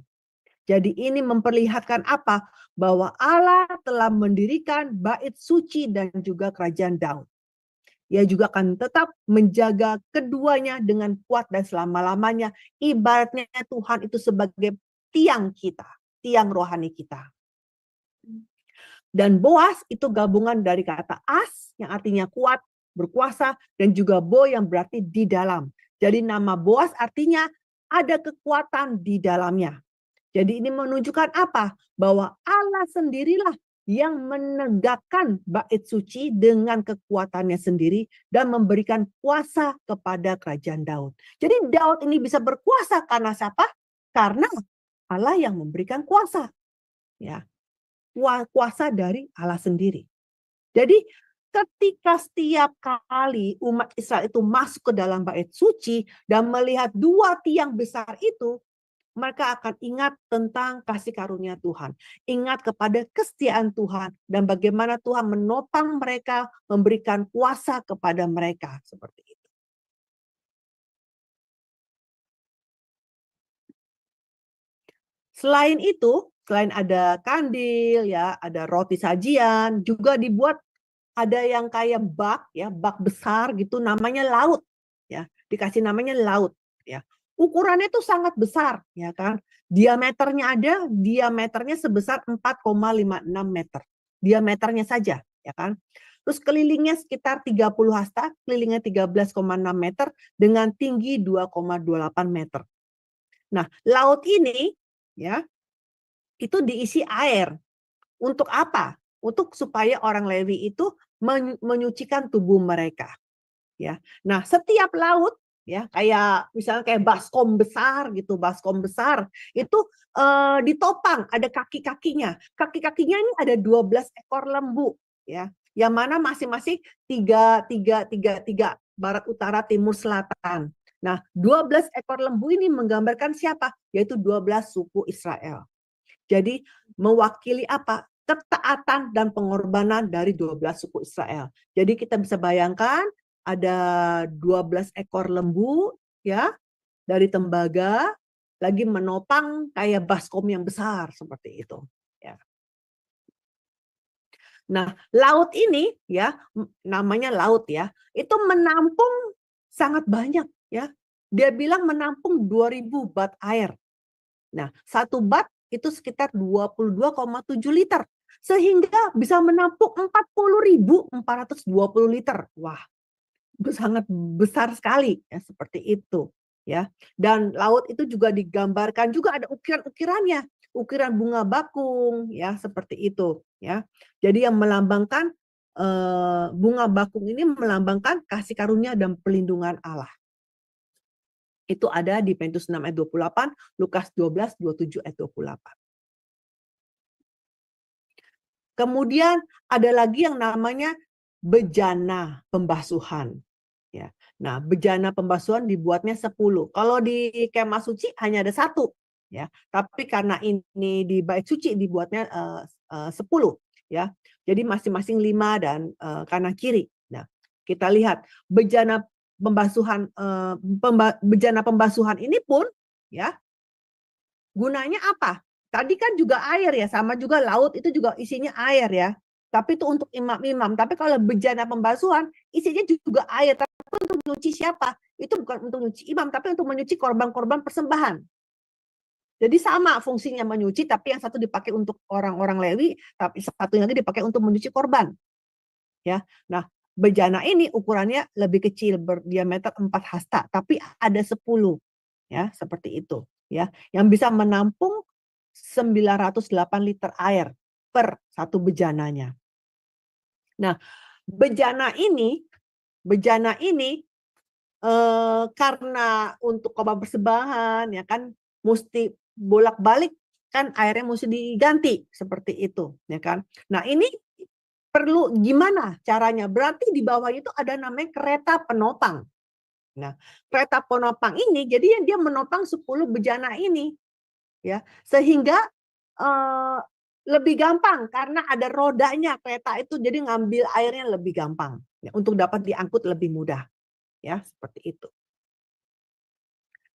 Jadi ini memperlihatkan apa? Bahwa Allah telah mendirikan bait suci dan juga kerajaan Daud. Ia juga akan tetap menjaga keduanya dengan kuat dan selama-lamanya. Ibaratnya Tuhan itu sebagai tiang kita, tiang rohani kita. Dan Boas itu gabungan dari kata as yang artinya kuat, berkuasa, dan juga bo yang berarti di dalam. Jadi nama Boas artinya ada kekuatan di dalamnya. Jadi ini menunjukkan apa? Bahwa Allah sendirilah yang menegakkan bait suci dengan kekuatannya sendiri dan memberikan kuasa kepada kerajaan Daud. Jadi Daud ini bisa berkuasa karena siapa? Karena Allah yang memberikan kuasa. Ya. Kuasa dari Allah sendiri. Jadi ketika setiap kali umat Israel itu masuk ke dalam bait suci dan melihat dua tiang besar itu, mereka akan ingat tentang kasih karunia Tuhan. Ingat kepada kesetiaan Tuhan. Dan bagaimana Tuhan menopang mereka, memberikan kuasa kepada mereka. Seperti itu. Selain itu, selain ada kandil, ya, ada roti sajian, juga dibuat ada yang kayak bak, ya, bak besar gitu, namanya laut. Ya, dikasih namanya laut. Ya. Ukurannya itu sangat besar, ya kan? Diameternya sebesar 4,56 meter. Diameternya saja, ya kan? Terus kelilingnya sekitar 30 hasta, kelilingnya 13,6 meter dengan tinggi 2,28 meter. Nah, laut ini ya itu diisi air. Untuk apa? Untuk supaya orang Lewi itu menyucikan tubuh mereka. Ya. Nah, setiap laut ya kayak misalnya kayak baskom besar gitu, baskom besar itu ditopang, ada kaki-kakinya. Kaki-kakinya ini ada 12 ekor lembu ya. Yang mana masing-masing 3 barat utara timur selatan. Nah, 12 ekor lembu ini menggambarkan siapa? Yaitu 12 suku Israel. Jadi mewakili apa? Ketaatan dan pengorbanan dari 12 suku Israel. Jadi kita bisa bayangkan ada 12 ekor lembu ya dari tembaga lagi menopang kayak baskom yang besar seperti itu ya. Nah, laut ini ya namanya laut ya, itu menampung sangat banyak ya. Dia bilang menampung 2000 bat air. Nah, satu bat itu sekitar 22,7 liter. Sehingga bisa menampung 40.420 liter. Wah, sangat besar sekali ya seperti itu ya. Dan laut itu juga digambarkan juga ada ukiran-ukirannya, ukiran bunga bakung ya seperti itu ya. Jadi yang melambangkan bunga bakung ini melambangkan kasih karunia dan pelindungan Allah. Itu ada di Petrus 6 ayat 28, Lukas 12, 27 ayat 28. Kemudian ada lagi yang namanya bejana pembasuhan. Ya. Nah, bejana pembasuhan dibuatnya 10. Kalau di kemah suci hanya ada 1. Ya. Tapi karena ini di bait suci dibuatnya 10. Ya. Jadi masing-masing 5 dan kanan kiri. Nah, kita lihat bejana pembasuhan ini pun ya gunanya apa? Tadi kan juga air ya, sama juga laut itu juga isinya air ya. Tapi itu untuk imam-imam. Tapi kalau bejana pembasuhan isinya juga air. Tapi untuk menyuci siapa? Itu bukan untuk menyuci imam, tapi untuk menyuci korban-korban persembahan. Jadi sama fungsinya menyuci, tapi yang satu dipakai untuk orang-orang Lewi, tapi satunya lagi dipakai untuk menyuci korban. Ya, nah bejana ini ukurannya lebih kecil, berdiameter 4 hasta, tapi ada 10. Ya, seperti itu. ya, yang bisa menampung 908 liter air per satu bejananya. Nah, bejana ini karena untuk korban persembahan ya kan mesti bolak-balik kan airnya mesti diganti seperti itu ya kan. Nah, ini perlu gimana caranya? Berarti di bawahnya itu ada namanya kereta penopang. Nah, kereta penopang ini jadi dia menopang 10 bejana ini ya. Sehingga lebih gampang karena ada rodanya kereta itu jadi ngambil airnya lebih gampang ya, untuk dapat diangkut lebih mudah. Ya, seperti itu.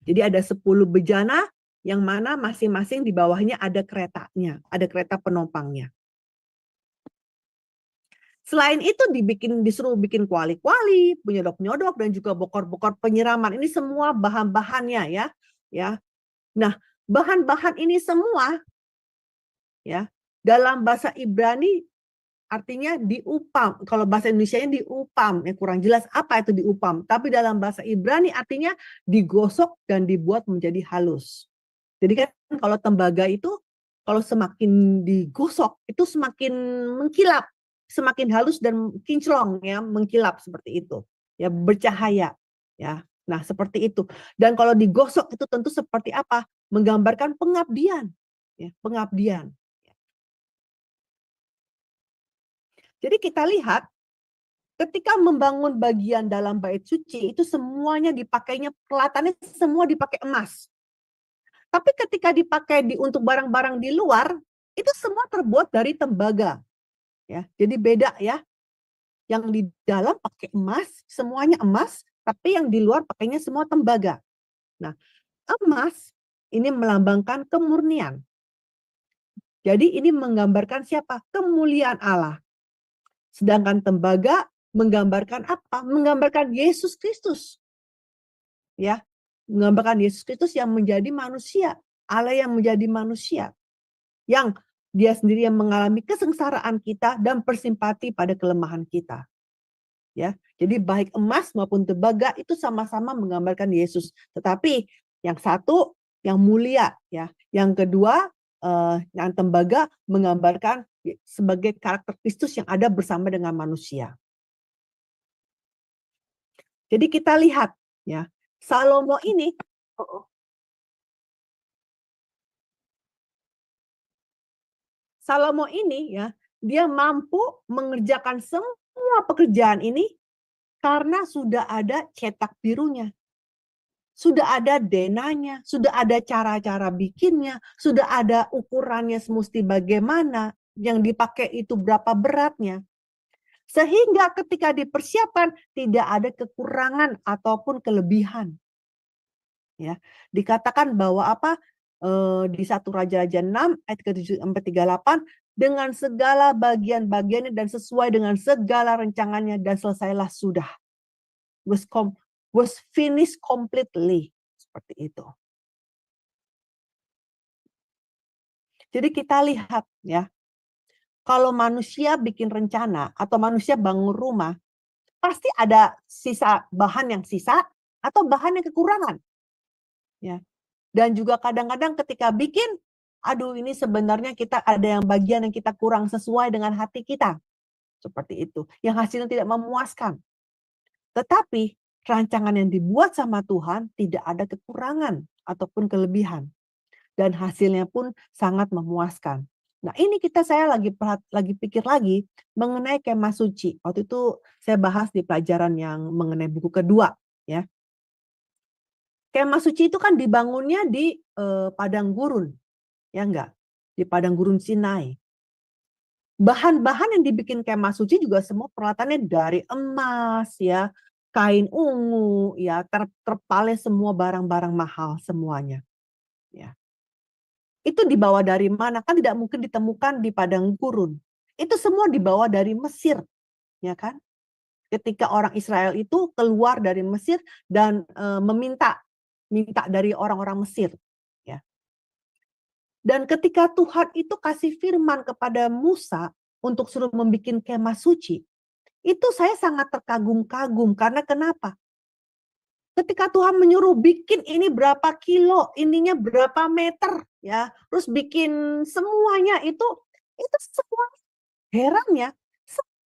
Jadi ada 10 bejana yang mana masing-masing di bawahnya ada keretanya, ada kereta penopangnya. Selain itu disuruh bikin kuali-kuali, penyodok-nyodok dan juga bokor-bokor penyiraman. Ini semua bahan-bahannya ya. Nah, bahan-bahan ini semua ya dalam bahasa Ibrani artinya diupam. Kalau bahasa Indonesianya diupam, ya kurang jelas apa itu diupam. Tapi dalam bahasa Ibrani artinya digosok dan dibuat menjadi halus. Jadi kan kalau tembaga itu kalau semakin digosok itu semakin mengkilap, semakin halus dan kinclong ya, mengkilap seperti itu. Ya bercahaya ya. Nah, seperti itu. Dan kalau digosok itu tentu seperti apa? Menggambarkan pengabdian. Ya, pengabdian. Jadi kita lihat ketika membangun bagian dalam bait suci itu semuanya dipakainya peralatannya semua dipakai emas. Tapi ketika dipakai untuk barang-barang di luar itu semua terbuat dari tembaga. Ya, jadi beda ya. Yang di dalam pakai emas, semuanya emas, tapi yang di luar pakainya semua tembaga. Nah, emas ini melambangkan kemurnian. Jadi ini menggambarkan siapa? Kemuliaan Allah. Sedangkan tembaga menggambarkan apa? Menggambarkan Yesus Kristus. Ya, menggambarkan Yesus Kristus yang menjadi manusia, Allah yang menjadi manusia. Yang dia sendiri yang mengalami kesengsaraan kita dan bersimpati pada kelemahan kita. Ya, jadi baik emas maupun tembaga itu sama-sama menggambarkan Yesus. Tetapi yang satu yang mulia ya, yang kedua yang tembaga menggambarkan sebagai karakter Kristus yang ada bersama dengan manusia. Jadi kita lihat ya, Salomo ini ya, dia mampu mengerjakan semua pekerjaan ini karena sudah ada cetak birunya. Sudah ada denanya, sudah ada cara-cara bikinnya, sudah ada ukurannya semesti bagaimana, yang dipakai itu berapa beratnya. Sehingga ketika dipersiapkan tidak ada kekurangan ataupun kelebihan. Ya, dikatakan bahwa apa? Di 1 Raja-Raja 6 ayat ke-7 sampai 38 dengan segala bagian-bagiannya dan sesuai dengan segala rencangannya dan selesailah sudah. Was finished completely. Seperti itu. Jadi kita lihat ya, kalau manusia bikin rencana atau manusia bangun rumah, pasti ada sisa bahan yang sisa atau bahan yang kekurangan. Ya. Dan juga kadang-kadang ketika bikin, aduh ini sebenarnya kita ada yang bagian yang kita kurang sesuai dengan hati kita. Seperti itu. Yang hasilnya tidak memuaskan. Tetapi rancangan yang dibuat sama Tuhan tidak ada kekurangan ataupun kelebihan. Dan hasilnya pun sangat memuaskan. Nah, ini saya lagi pikir lagi mengenai kemah suci. Waktu itu saya bahas di pelajaran yang mengenai buku kedua, ya. Kemah suci itu kan dibangunnya di padang gurun, ya enggak? Di padang gurun Sinai. Bahan-bahan yang dibikin kemah suci juga semua peralatannya dari emas, ya, kain ungu, ya, terpalnya semua barang-barang mahal semuanya, ya. Itu dibawa dari mana? Kan tidak mungkin ditemukan di padang gurun. Itu semua dibawa dari Mesir, ya kan? Ketika orang Israel itu keluar dari Mesir dan minta dari orang-orang Mesir, ya. Dan ketika Tuhan itu kasih firman kepada Musa untuk suruh membuat kemah suci, itu saya sangat terkagum-kagum karena kenapa? ketika Tuhan menyuruh bikin ini berapa kilo, ininya berapa meter, ya, terus bikin semuanya itu semua, heran ya,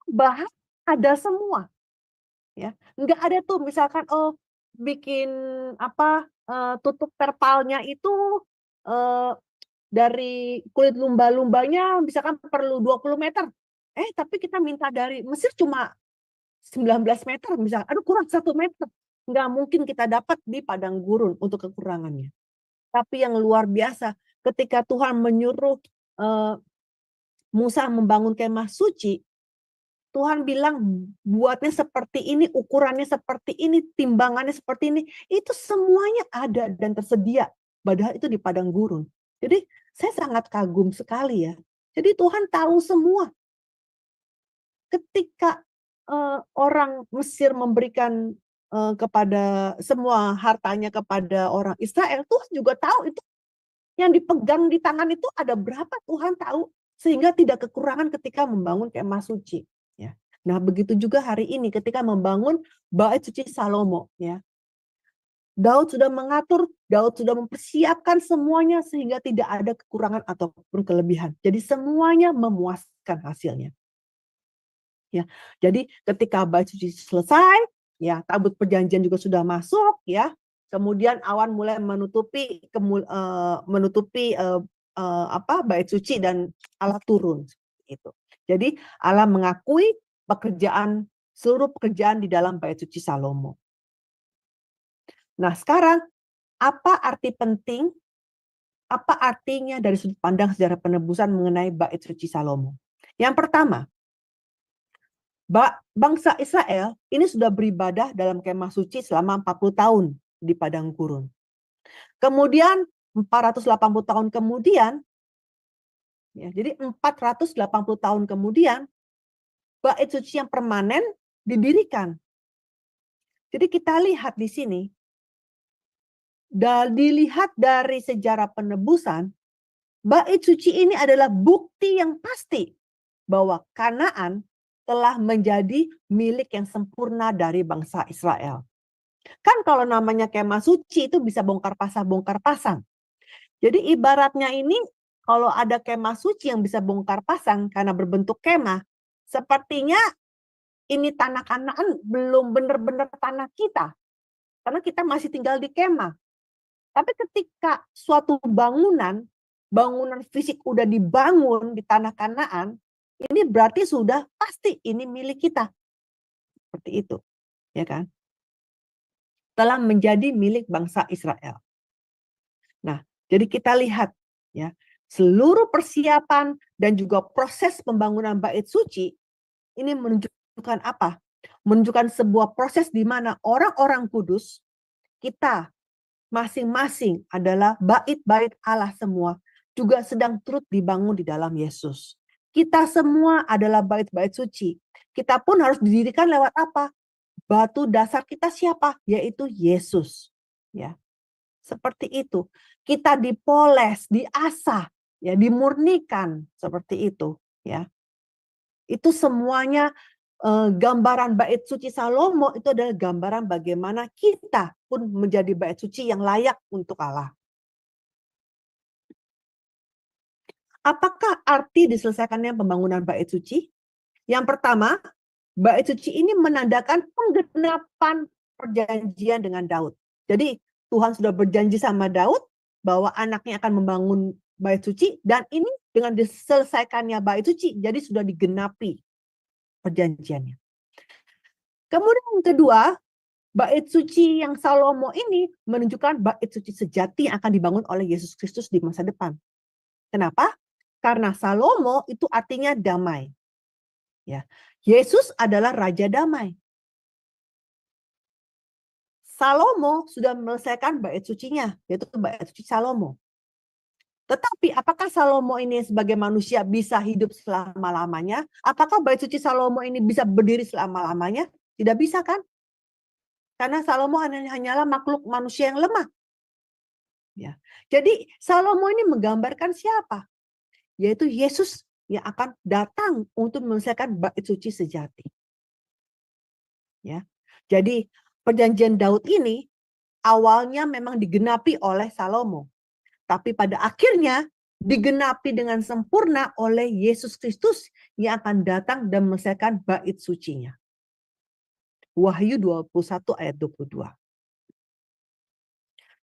bahan ada semua, ya, nggak ada tuh misalkan bikin apa tutup terpalnya itu dari kulit lumba-lumbanya misalkan perlu 20 meter, tapi kita minta dari Mesir cuma 19 meter misalnya, aduh kurang 1 meter. Nggak mungkin kita dapat di padang gurun untuk kekurangannya. Tapi yang luar biasa, ketika Tuhan menyuruh Musa membangun kemah suci, Tuhan bilang buatnya seperti ini, ukurannya seperti ini, timbangannya seperti ini. Itu semuanya ada dan tersedia. Padahal itu di padang gurun. Jadi saya sangat kagum sekali ya. Jadi Tuhan tahu semua. Ketika orang Mesir memberikan kepada semua hartanya kepada orang Israel, Tuhan juga tahu itu yang dipegang di tangan itu ada berapa, Tuhan tahu, sehingga tidak kekurangan ketika membangun kemah suci. Ya. Nah begitu juga hari ini ketika membangun bait suci Salomo. Ya. Daud sudah mengatur, Daud sudah mempersiapkan semuanya sehingga tidak ada kekurangan ataupun kelebihan. Jadi semuanya memuaskan hasilnya. Ya, jadi ketika bait suci selesai, ya tabut perjanjian juga sudah masuk, ya. Kemudian awan mulai menutupi bait suci dan Allah turun itu. Jadi Allah mengakui seluruh pekerjaan di dalam bait suci Salomo. Nah, sekarang apa artinya dari sudut pandang sejarah penebusan mengenai bait suci Salomo? Yang pertama, bangsa Israel ini sudah beribadah dalam kemah suci selama 40 tahun di padang gurun. Kemudian 480 tahun kemudian, ya, jadi 480 tahun kemudian, bait suci yang permanen didirikan. Jadi kita lihat di sini, dilihat dari sejarah penebusan, bait suci ini adalah bukti yang pasti bahwa Kanaan telah menjadi milik yang sempurna dari bangsa Israel. Kan kalau namanya kemah suci itu bisa bongkar pasang. Jadi ibaratnya ini kalau ada kemah suci yang bisa bongkar pasang karena berbentuk kemah, sepertinya ini tanah Kanaan belum benar-benar tanah kita. Karena kita masih tinggal di kemah. Tapi ketika suatu bangunan fisik udah dibangun di tanah Kanaan, ini berarti sudah pasti ini milik kita. Seperti itu, ya kan? Telah menjadi milik bangsa Israel. Nah, jadi kita lihat ya, seluruh persiapan dan juga proses pembangunan bait suci ini menunjukkan apa? Menunjukkan sebuah proses di mana orang-orang kudus, kita masing-masing adalah bait-bait Allah semua, juga sedang turut dibangun di dalam Yesus. Kita semua adalah bait-bait suci. Kita pun harus didirikan lewat apa? Batu dasar kita siapa? Yaitu Yesus. Ya, seperti itu. Kita dipoles, diasah, ya, dimurnikan seperti itu. Ya, itu semuanya gambaran bait suci Salomo itu adalah gambaran bagaimana kita pun menjadi bait suci yang layak untuk Allah. Apakah arti diselesaikannya pembangunan bait suci? Yang pertama, bait suci ini menandakan penggenapan perjanjian dengan Daud. Jadi Tuhan sudah berjanji sama Daud bahwa anaknya akan membangun bait suci, dan ini dengan diselesaikannya bait suci, jadi sudah digenapi perjanjiannya. Kemudian yang kedua, bait suci yang Salomo ini menunjukkan bait suci sejati yang akan dibangun oleh Yesus Kristus di masa depan. Kenapa? Karena Salomo itu artinya damai. Ya, Yesus adalah Raja Damai. Salomo sudah menyelesaikan bait sucinya, yaitu bait suci Salomo. Tetapi apakah Salomo ini sebagai manusia bisa hidup selama-lamanya? Apakah bait suci Salomo ini bisa berdiri selama-lamanya? Tidak bisa kan? Karena Salomo hanyalah makhluk manusia yang lemah. Ya. Jadi Salomo ini menggambarkan siapa? Yaitu Yesus yang akan datang untuk menyelesaikan bait suci sejati. Ya. Jadi perjanjian Daud ini awalnya memang digenapi oleh Salomo, tapi pada akhirnya digenapi dengan sempurna oleh Yesus Kristus yang akan datang dan menyelesaikan bait sucinya. Wahyu 21 ayat 22.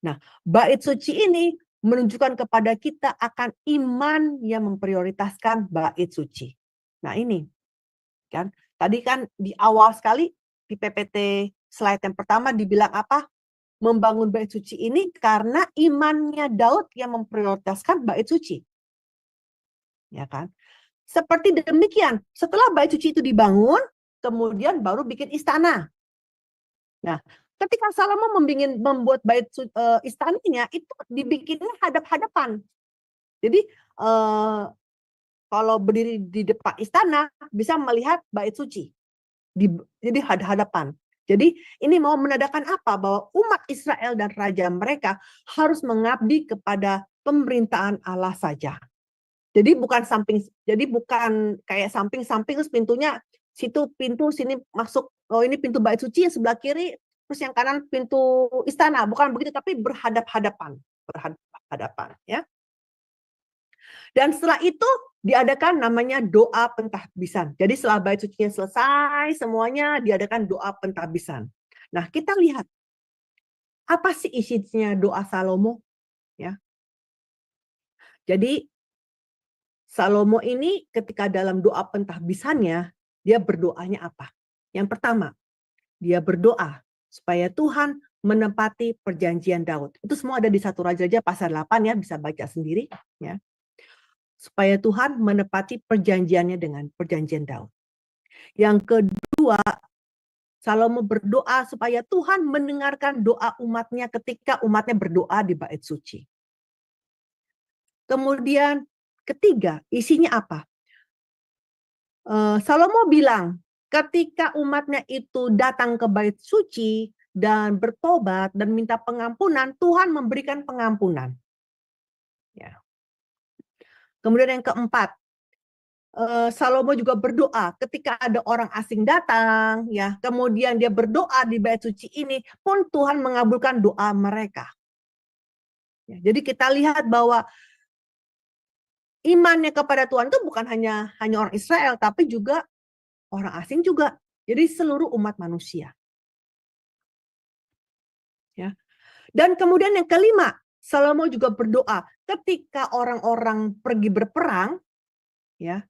Nah, bait suci ini menunjukkan kepada kita akan iman yang memprioritaskan bait suci. Nah, ini kan tadi kan di awal sekali di PPT slide yang pertama dibilang apa? Membangun bait suci ini karena imannya Daud yang memprioritaskan bait suci. Ya kan? Seperti demikian, setelah bait suci itu dibangun, kemudian baru bikin istana. Nah, ketika Salomo membuat bait istananya itu dibikinnya hadap-hadapan. Jadi kalau berdiri di depan istana bisa melihat bait suci. Jadi hadap-hadapan. Jadi ini mau menandakan apa? Bahwa umat Israel dan raja mereka harus mengabdi kepada pemerintahan Allah saja. Jadi bukan kayak samping-samping terus pintunya situ pintu sini masuk, oh ini pintu bait suci yang sebelah kiri terus yang kanan pintu istana, bukan begitu, tapi berhadap-hadapan ya. Dan setelah itu diadakan namanya doa pentahbisan. Jadi setelah bait sucinya selesai semuanya diadakan doa pentahbisan. Nah, kita lihat apa sih isinya doa Salomo ya. Jadi Salomo ini ketika dalam doa pentahbisannya, dia berdoanya apa? Yang pertama, dia berdoa supaya Tuhan menepati perjanjian Daud. Itu semua ada di 1 Raja-Raja pasal 8 ya, bisa baca sendiri ya. Supaya Tuhan menepati perjanjiannya dengan perjanjian Daud. Yang kedua, Salomo berdoa supaya Tuhan mendengarkan doa umatnya ketika umatnya berdoa di bait suci. Kemudian ketiga, isinya apa? Salomo bilang, ketika umatnya itu datang ke bait suci dan bertobat dan minta pengampunan, Tuhan memberikan pengampunan. Ya. Kemudian yang keempat, Salomo juga berdoa ketika ada orang asing datang, ya, kemudian dia berdoa di bait suci ini, pun Tuhan mengabulkan doa mereka. Ya, jadi kita lihat bahwa imannya kepada Tuhan itu bukan hanya orang Israel, tapi juga orang asing juga. Jadi seluruh umat manusia. Ya. Dan kemudian yang kelima, Salomo juga berdoa ketika orang-orang pergi berperang, ya,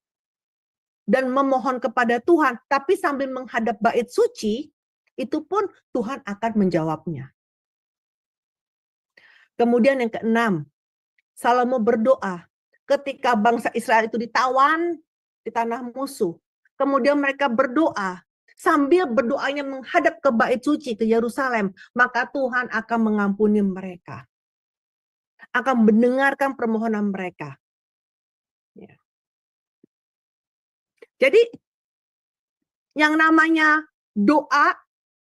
dan memohon kepada Tuhan, tapi sambil menghadap bait suci, itu pun Tuhan akan menjawabnya. Kemudian yang keenam, Salomo berdoa ketika bangsa Israel itu ditawan di tanah musuh. Kemudian mereka berdoa, sambil berdoanya menghadap ke bait suci, ke Yerusalem, maka Tuhan akan mengampuni mereka. Akan mendengarkan permohonan mereka. Ya. Jadi, yang namanya doa,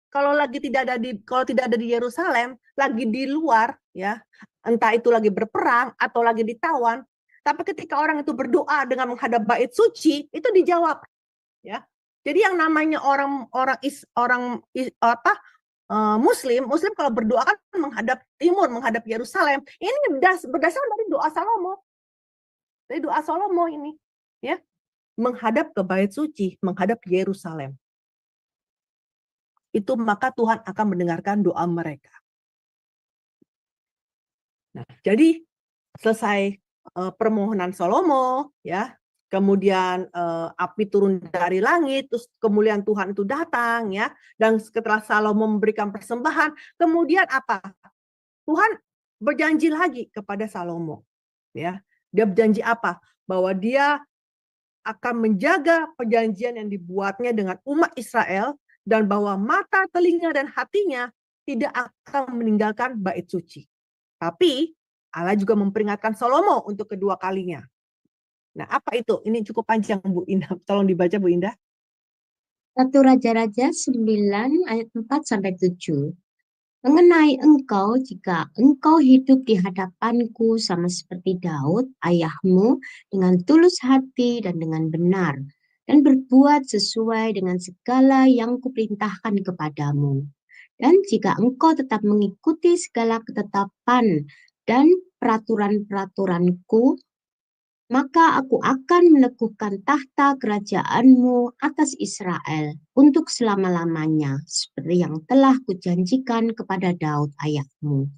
kalau tidak ada di Yerusalem, lagi di luar, ya, entah itu lagi berperang atau lagi ditawan, tapi ketika orang itu berdoa dengan menghadap bait suci, itu dijawab, ya. Jadi yang namanya Muslim kalau berdoa kan menghadap timur, menghadap Yerusalem. Ini berdasarkan dari doa Salomo. Dari doa Salomo ini, ya, menghadap ke bait suci, menghadap Yerusalem. Itu maka Tuhan akan mendengarkan doa mereka. Nah, jadi selesai permohonan Salomo, ya, kemudian api turun dari langit, terus kemuliaan Tuhan itu datang, ya, dan setelah Salomo memberikan persembahan, kemudian apa? Tuhan berjanji lagi kepada Salomo, ya, dia berjanji apa? Bahwa dia akan menjaga perjanjian yang dibuatnya dengan umat Israel dan bahwa mata, telinga, dan hatinya tidak akan meninggalkan bait suci. Tapi Allah juga memperingatkan Salomo untuk kedua kalinya. Nah, apa itu? Ini cukup panjang, Bu Indah. Tolong dibaca, Bu Indah. 1 Raja-Raja 9 ayat 4-7. Mengenai engkau, jika engkau hidup di hadapanku sama seperti Daud, ayahmu, dengan tulus hati dan dengan benar, dan berbuat sesuai dengan segala yang kuperintahkan kepadamu. Dan jika engkau tetap mengikuti segala ketetapan dan peraturan-peraturanku, maka aku akan meneguhkan tahta kerajaanmu atas Israel untuk selama-lamanya, seperti yang telah kujanjikan kepada Daud ayahmu.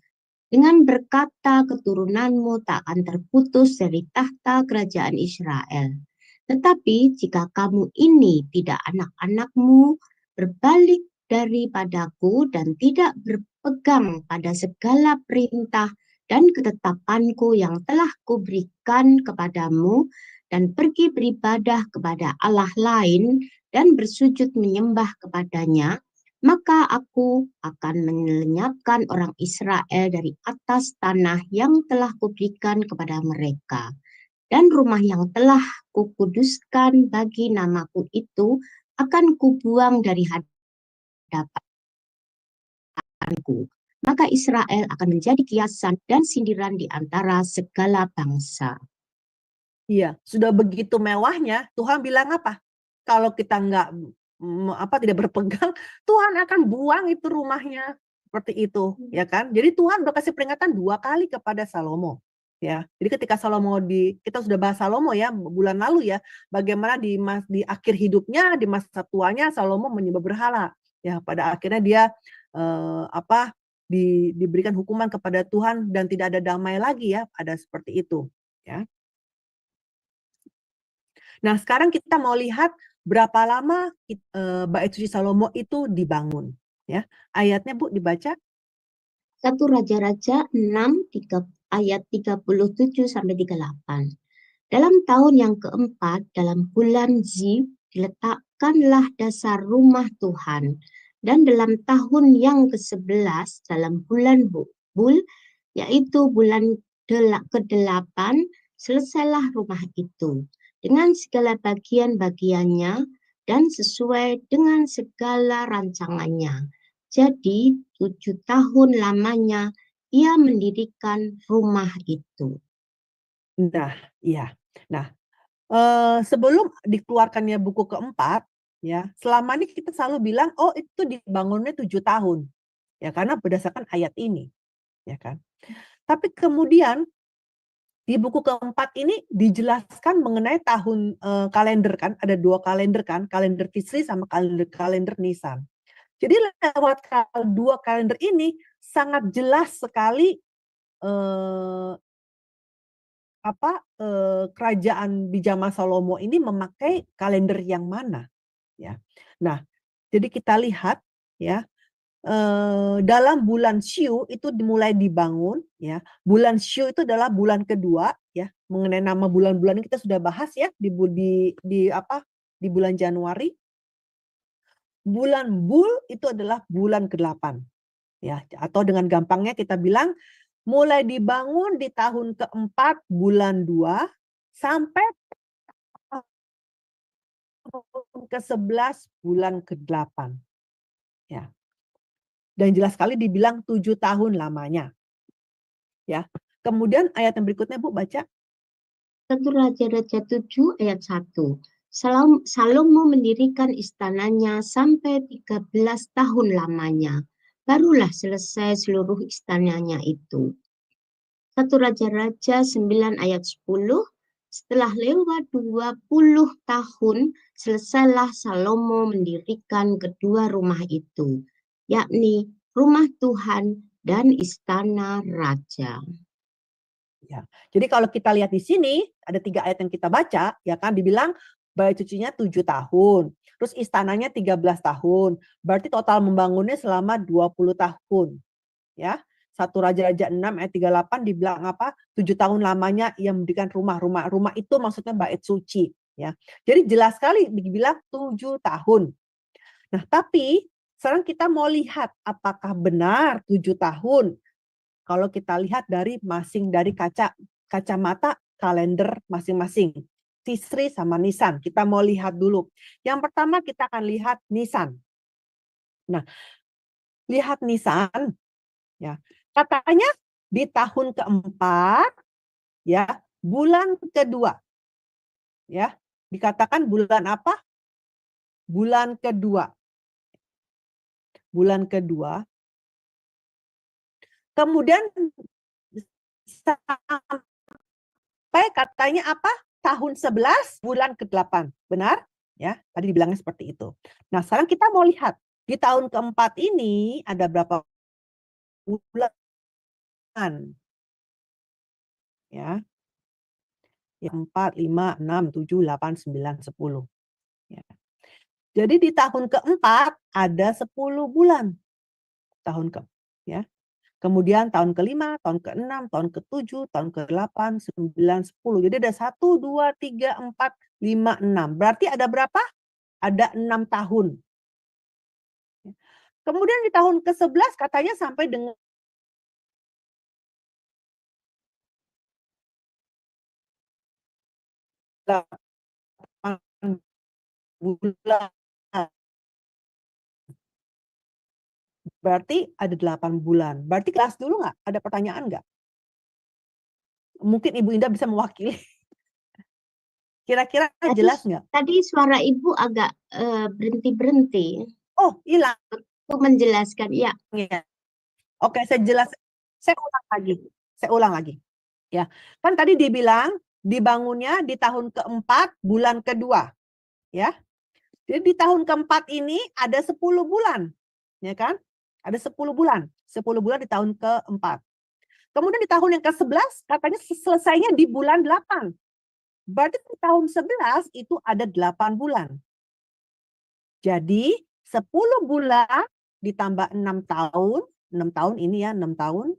Dengan berkata keturunanmu tak akan terputus dari tahta kerajaan Israel. Tetapi jika kamu ini tidak anak-anakmu berbalik daripadaku dan tidak berpegang pada segala perintah dan ketetapanku yang telah kuberikan kepadamu dan pergi beribadah kepada Allah lain dan bersujud menyembah kepadanya, maka aku akan melenyapkan orang Israel dari atas tanah yang telah kuberikan kepada mereka. Dan rumah yang telah kukuduskan bagi namaku itu akan kubuang dari hadapanku. Maka Israel akan menjadi kiasan dan sindiran di antara segala bangsa. Iya, sudah begitu mewahnya, Tuhan bilang apa? Kalau kita tidak berpegang, Tuhan akan buang itu rumahnya. Seperti itu, ya kan? Jadi Tuhan udah kasih peringatan 2 kali kepada Salomo. Ya, jadi ketika Salomo kita sudah bahas Salomo ya bulan lalu ya, bagaimana di akhir hidupnya, di masa tuanya Salomo menyembah berhala. Ya, pada akhirnya dia diberikan hukuman kepada Tuhan dan tidak ada damai lagi ya, ada seperti itu, ya. Nah, sekarang kita mau lihat berapa lama Bait Suci Salomo itu dibangun, ya. Ayatnya Bu dibaca. 1 Raja-Raja 6 ayat 37 sampai 38. Dalam tahun yang keempat, dalam bulan Zif, diletakkanlah dasar rumah Tuhan. Dan dalam tahun yang ke-11, dalam bulan Bul, yaitu bulan ke-8, selesailah rumah itu. Dengan segala bagian-bagiannya dan sesuai dengan segala rancangannya. Jadi 7 tahun lamanya ia mendirikan rumah itu. Nah, iya. Nah, sebelum dikeluarkannya buku keempat, ya, selama ini kita selalu bilang, oh itu dibangunnya 7 tahun. Ya, karena berdasarkan ayat ini, ya kan. Tapi kemudian di buku keempat ini dijelaskan mengenai tahun kalender kan, ada 2 kalender kan, kalender Fitri sama kalender Nisan. Jadi lewat 2 kalender ini sangat jelas sekali kerajaan di zaman Salomo ini memakai kalender yang mana, ya. Nah, jadi kita lihat ya, dalam bulan Syiu itu dimulai dibangun ya. Bulan Syiu itu adalah bulan kedua ya. Mengenai nama bulan-bulan ini kita sudah bahas ya di bulan Januari. Bulan Bul itu adalah bulan ke-8 ya, atau dengan gampangnya kita bilang mulai dibangun di tahun keempat bulan 2 sampai tahun ke-11 bulan ke-8 ya. Dan jelas sekali dibilang 7 tahun lamanya. Ya. Kemudian ayat yang berikutnya Bu baca. 1 Raja-Raja 7 ayat 1. Salomo mendirikan istananya sampai 13 tahun lamanya. Barulah selesai seluruh istananya itu. 1 Raja-Raja 9 ayat 10. Setelah lewat 20 tahun, selesailah Salomo mendirikan kedua rumah itu, yakni rumah Tuhan dan istana raja. Ya. Jadi kalau kita lihat di sini ada 3 ayat yang kita baca, ya kan dibilang bait sucinya 7 tahun, terus istananya 13 tahun, berarti total membangunnya selama 20 tahun. Ya. 1 Raja-Raja 6 ayat 38 dibilang apa? 7 tahun lamanya ia mendirikan rumah. Rumah itu maksudnya bait suci, ya. Jadi jelas sekali dibilang 7 tahun. Nah, tapi sekarang kita mau lihat apakah benar 7 tahun. Kalau kita lihat dari kacamata kalender masing-masing. Tisri sama Nisan. Kita mau lihat dulu. Yang pertama kita akan lihat Nisan. Nah, lihat Nisan ya. Katanya di tahun keempat ya, bulan kedua. Ya, dikatakan bulan apa? Bulan kedua. Bulan kedua Kemudian sampai katanya apa? Tahun 11 bulan ke-8. Benar? Ya, tadi dibilangnya seperti itu. Nah, sekarang kita mau lihat di tahun keempat ini ada berapa bulan? Ya. 4, 5, 6, 7, 8, 9, 10. Ya. Jadi di tahun keempat ada 10 bulan. Tahun ke, ya. Kemudian tahun kelima, tahun ke-6, tahun ke-7, tahun ke-8, 9, 10. Jadi ada 1, 2, 3, 4, 5, 6. Berarti ada berapa? Ada 6 tahun. Kemudian di tahun ke-11 katanya sampai dengan bulan. Berarti ada 8 bulan. Berarti kelas dulu nggak? Ada pertanyaan nggak? Mungkin Ibu Indah bisa mewakili. Kira-kira jelas nggak? Tadi suara Ibu agak berhenti-berhenti. Oh, hilang. Untuk menjelaskan, ya. Ya. Oke, saya ulang lagi. Saya ulang lagi. Ya, kan tadi dibilang dibangunnya di tahun keempat, bulan kedua. Ya. Jadi di tahun keempat ini ada 10 bulan. Ya kan? Ada 10 bulan. 10 bulan di tahun keempat. Kemudian di tahun yang ke-11 katanya selesainya di bulan 8. Berarti di tahun 11 itu ada 8 bulan. Jadi 10 bulan ditambah 6 tahun. 6 tahun ini ya, 6 tahun.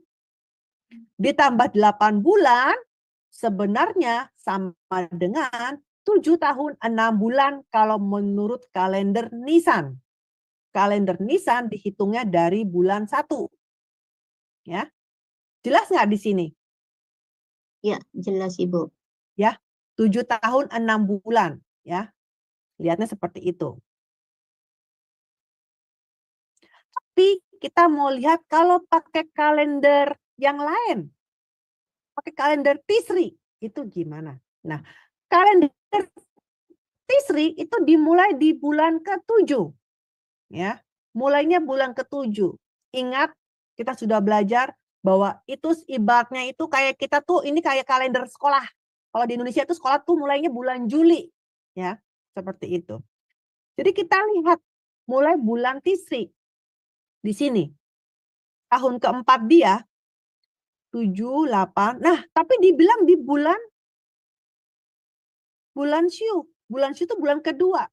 Ditambah 8 bulan sebenarnya sama dengan 7 tahun 6 bulan kalau menurut kalender Nisan. Kalender Nisan dihitungnya dari bulan 1. Ya. Jelas nggak di sini? Ya, jelas Ibu. Ya, 7 tahun 6 bulan. Ya, lihatnya seperti itu. Tapi kita mau lihat kalau pakai kalender yang lain. Pakai kalender Tisri, itu gimana? Nah, kalender Tisri itu dimulai di bulan ke-7. Ya, mulainya bulan ke-7. Ingat, kita sudah belajar bahwa itu ibaratnya itu kayak kita tuh ini kayak kalender sekolah. Kalau di Indonesia itu sekolah tuh mulainya bulan Juli, ya, seperti itu. Jadi kita lihat mulai bulan Tisri di sini. Tahun keempat dia 7, 8. Nah, tapi dibilang di bulan Syu. Bulan Syu itu bulan kedua.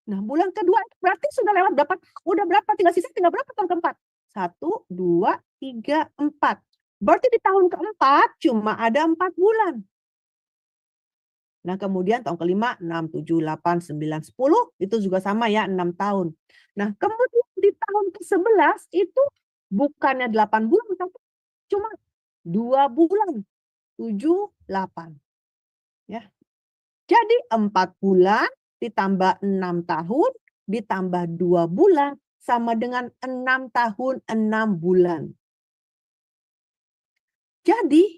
Nah, bulan kedua berarti sudah lewat berapa? Udah berapa? Tinggal berapa tahun keempat? 1, 2, 3, 4. Berarti di tahun keempat cuma ada 4 bulan. Nah, kemudian tahun kelima 6, 7, 8, 9, 10 itu juga sama ya 6 tahun. Nah, kemudian di tahun ke-11 itu bukannya 8 bulan tapi cuma 2 bulan. 7, 8. Ya. Jadi 4 bulan ditambah 6 tahun ditambah 2 bulan sama dengan 6 tahun 6 bulan. Jadi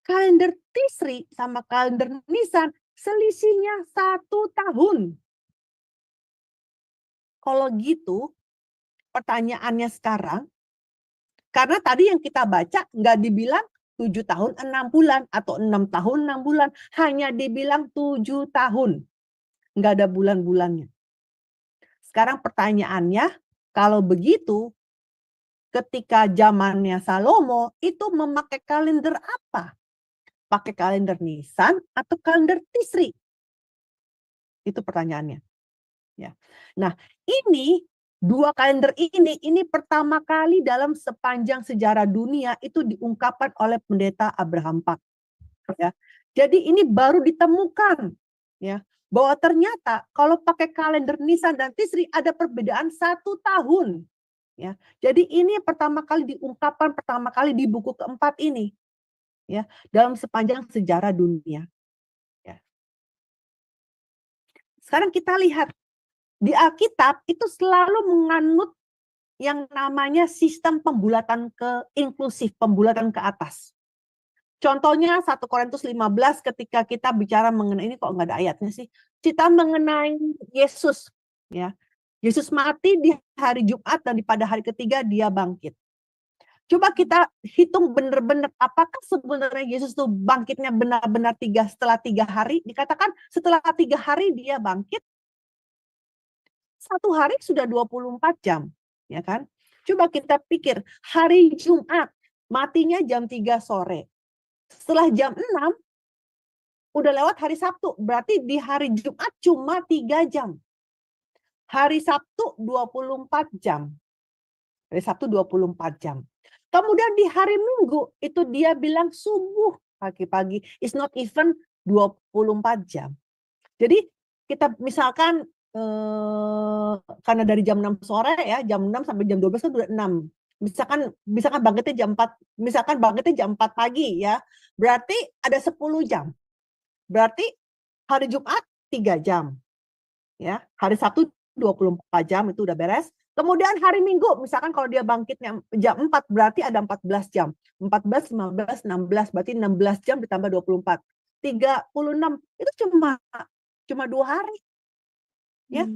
kalender Tisri sama kalender Nisan selisihnya 1 tahun. Kalau gitu pertanyaannya sekarang, karena tadi yang kita baca nggak dibilang 7 tahun 6 bulan atau 6 tahun 6 bulan, hanya dibilang 7 tahun. Nggak ada bulan-bulannya. Sekarang pertanyaannya, kalau begitu, ketika zamannya Salomo, itu memakai kalender apa? Pakai kalender Nisan atau kalender Tisri? Itu pertanyaannya. Ya. Nah, ini dua kalender ini pertama kali dalam sepanjang sejarah dunia itu diungkapkan oleh pendeta Abraham Pak. Ya. Jadi ini baru ditemukan, ya, bahwa ternyata kalau pakai kalender Nisan dan Tisri ada perbedaan 1 tahun. Ya. Jadi ini pertama kali diungkapkan pertama kali di buku keempat ini. Ya, dalam sepanjang sejarah dunia. Ya. Sekarang kita lihat di Alkitab itu selalu menganut yang namanya sistem pembulatan ke inklusif, pembulatan ke atas. Contohnya 1 Korintus 15 ketika kita bicara mengenai ini kok nggak ada ayatnya sih. Kita mengenai Yesus, ya. Yesus mati di hari Jumat dan pada hari ketiga dia bangkit. Coba kita hitung benar-benar apakah sebenarnya Yesus itu bangkitnya benar-benar setelah 3 hari. Dikatakan setelah 3 hari dia bangkit, 1 hari sudah 24 jam, ya kan? Coba kita pikir hari Jumat matinya jam 3 sore. Setelah jam 6 udah lewat hari Sabtu, berarti di hari Jumat cuma 3 jam. Hari Sabtu 24 jam. Hari Sabtu 24 jam. Kemudian di hari Minggu itu dia bilang subuh pagi-pagi. It's not even 24 jam. Jadi kita misalkan karena dari jam 6 sore ya, jam 6 sampai jam 12 kan udah 6. Misalkan bangkitnya jam 4, misalkan bangkitnya jam 4 pagi ya. Berarti ada 10 jam. Berarti hari Jumat 3 jam. Ya, hari Sabtu 24 jam itu udah beres. Kemudian hari Minggu, misalkan kalau dia bangkitnya jam 4, berarti ada 14 jam. 14, 15, 16, berarti 16 jam ditambah 24. 36, itu cuma 2 hari. Ya.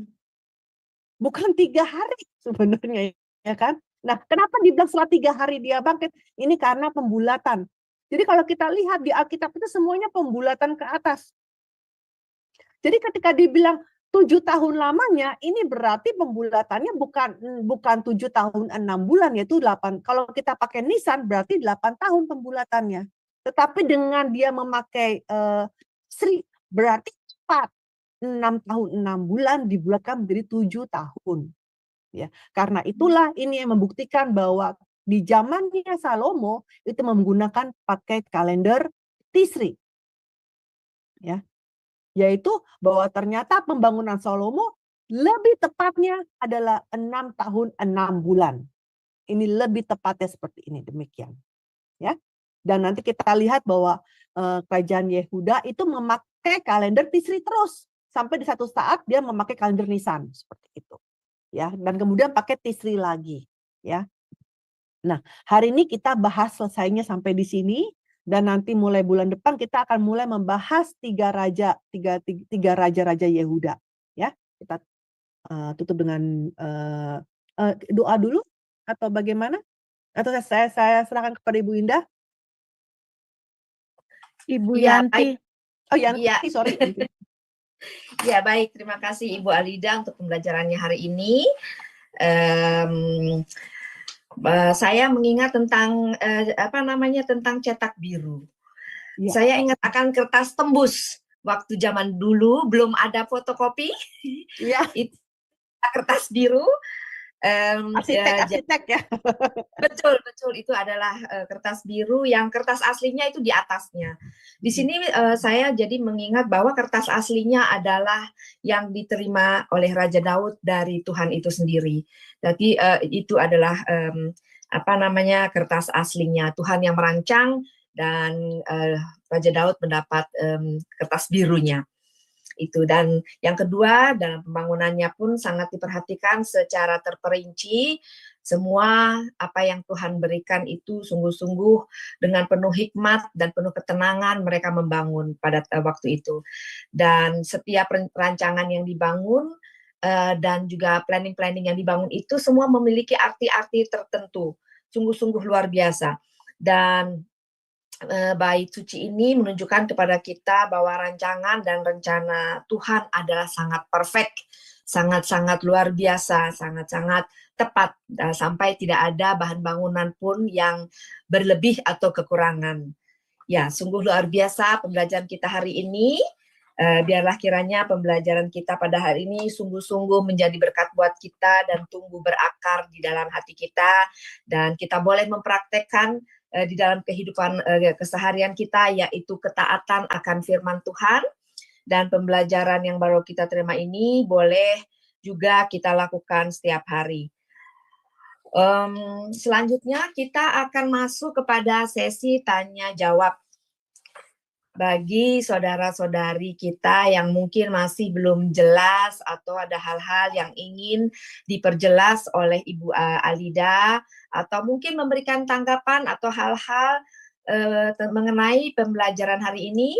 Bukan 3 hari sebenarnya, ya kan? Nah, kenapa dibilang setelah 3 hari dia bangkit? Ini karena pembulatan. Jadi kalau kita lihat di Alkitab itu semuanya pembulatan ke atas. Jadi ketika dibilang 7 tahun lamanya, ini berarti pembulatannya bukan 7 tahun 6 bulan, yaitu 8. Kalau kita pakai Nisan berarti 8 tahun pembulatannya. Tetapi dengan dia memakai Sri, berarti 6 tahun 6 bulan dibulatkan menjadi 7 tahun. Ya, karena itulah ini yang membuktikan bahwa di zamannya Salomo itu menggunakan pakai kalender Tisri. Ya. Yaitu bahwa ternyata pembangunan Salomo lebih tepatnya adalah 6 tahun 6 bulan. Ini lebih tepatnya seperti ini, demikian. Ya. Dan nanti kita lihat bahwa kerajaan Yehuda itu memakai kalender Tisri terus sampai di satu saat dia memakai kalender Nisan seperti itu. Ya, dan kemudian pakai Tisri lagi, ya. Nah, hari ini kita bahas selesainya sampai di sini. Dan nanti mulai bulan depan kita akan mulai membahas tiga raja-raja Yehuda. Ya, kita tutup dengan doa dulu atau bagaimana? Atau saya serahkan kepada Ibu Indah. Ibu Ya, Yanti. Oh Yanti, Ya. sorry. Ya, baik. Terima kasih Ibu Alida untuk pembelajarannya hari ini. Saya mengingat tentang tentang cetak biru. Ya. Saya ingat akan kertas tembus. Waktu zaman dulu belum ada fotokopi. Ya. Itu kertas biru. Arsitek ya. Betul itu adalah kertas biru yang kertas aslinya itu di atasnya. Di sini saya jadi mengingat bahwa kertas aslinya adalah yang diterima oleh Raja Daud dari Tuhan itu sendiri. Jadi itu adalah kertas aslinya Tuhan yang merancang dan Raja Daud mendapat kertas birunya. Itu. Dan yang kedua, dalam pembangunannya pun sangat diperhatikan secara terperinci. Semua apa yang Tuhan berikan itu sungguh-sungguh dengan penuh hikmat dan penuh ketenangan mereka membangun pada waktu itu. Dan setiap rancangan yang dibangun dan juga planning-planning yang dibangun itu semua memiliki arti-arti tertentu. Sungguh-sungguh luar biasa. Dan bait suci ini menunjukkan kepada kita bahwa rancangan dan rencana Tuhan adalah sangat perfect, sangat-sangat luar biasa, sangat-sangat tepat, sampai tidak ada bahan bangunan pun yang berlebih atau kekurangan. Ya, sungguh luar biasa pembelajaran kita hari ini. Biarlah kiranya pembelajaran kita pada hari ini sungguh-sungguh menjadi berkat buat kita dan tumbuh berakar di dalam hati kita, dan kita boleh mempraktekkan di dalam kehidupan keseharian kita, yaitu ketaatan akan firman Tuhan. Dan pembelajaran yang baru kita terima ini boleh juga kita lakukan setiap hari. Selanjutnya kita akan masuk kepada sesi tanya jawab. Bagi saudara-saudari kita yang mungkin masih belum jelas atau ada hal-hal yang ingin diperjelas oleh Ibu Alida, atau mungkin memberikan tanggapan atau hal-hal mengenai pembelajaran hari ini,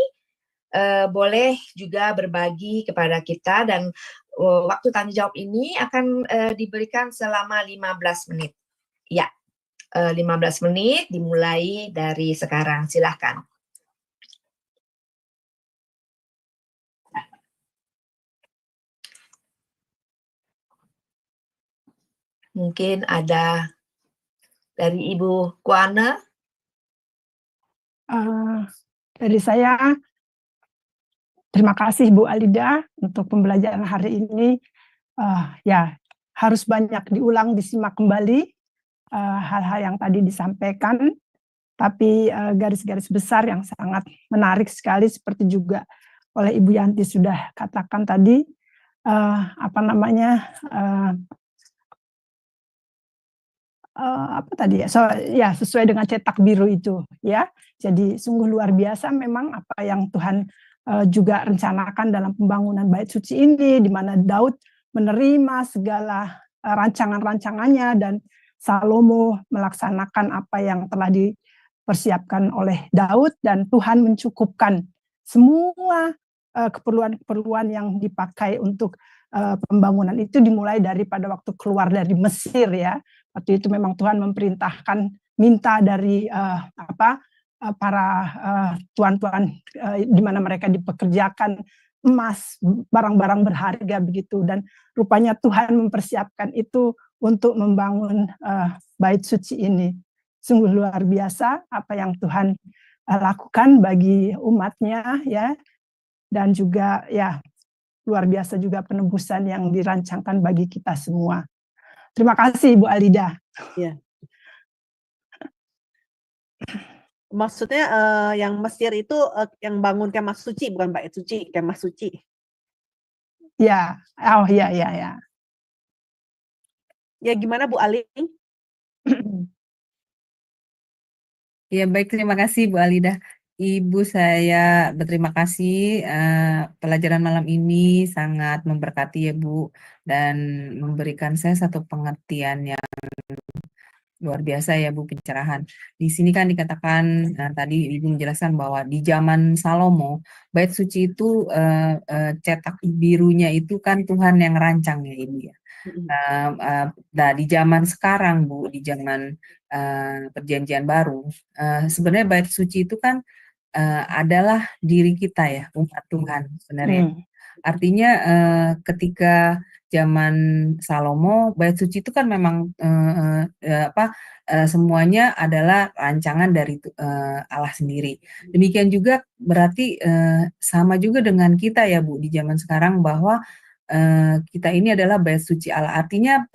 boleh juga berbagi kepada kita, dan waktu tanya jawab ini akan diberikan selama 15 menit. Ya, 15 menit dimulai dari sekarang. Silahkan. Mungkin ada dari Ibu Kuana. Dari saya, terima kasih Bu Alida untuk pembelajaran hari ini. Ya, harus banyak diulang, disimak kembali hal-hal yang tadi disampaikan. Tapi garis-garis besar yang sangat menarik sekali, seperti juga oleh Ibu Yanti sudah katakan tadi, apa tadi ya? Ya, sesuai dengan cetak biru itu, ya. Jadi sungguh luar biasa memang apa yang Tuhan juga rencanakan dalam pembangunan Bait Suci ini, di mana Daud menerima segala rancangan-rancangannya dan Salomo melaksanakan apa yang telah dipersiapkan oleh Daud, dan Tuhan mencukupkan semua keperluan-keperluan yang dipakai untuk pembangunan itu, dimulai daripada waktu keluar dari Mesir, ya. Waktu itu memang Tuhan memerintahkan minta dari para tuan-tuan di mana mereka dipekerjakan emas, barang-barang berharga begitu, dan rupanya Tuhan mempersiapkan itu untuk membangun Bait Suci ini. Sungguh luar biasa apa yang Tuhan lakukan bagi umatnya, ya, dan juga ya luar biasa juga penebusan yang dirancangkan bagi kita semua. Terima kasih Bu Alida. Ya. Maksudnya yang Mesir itu yang bangun kemah suci, bukan Bait Suci, kemah suci. Ya, oh ya. Ya, gimana Bu Aling? Ya, baik, terima kasih Bu Alida. Ibu, saya berterima kasih, pelajaran malam ini sangat memberkati ya Bu, dan memberikan saya satu pengertian yang luar biasa ya Bu, pencerahan. Di sini kan dikatakan, tadi Ibu menjelaskan bahwa di zaman Salomo, Bait Suci itu cetak birunya itu kan Tuhan yang rancang ya Ibu ya. Nah, di zaman sekarang Bu, di zaman Perjanjian Baru, sebenarnya Bait Suci itu kan adalah diri kita ya, umat Tuhan sebenarnya. Artinya ketika zaman Salomo, Bait Suci itu kan memang semuanya adalah rancangan dari Allah sendiri. Demikian juga berarti sama juga dengan kita ya Bu, di zaman sekarang, bahwa kita ini adalah Bait Suci Allah. Artinya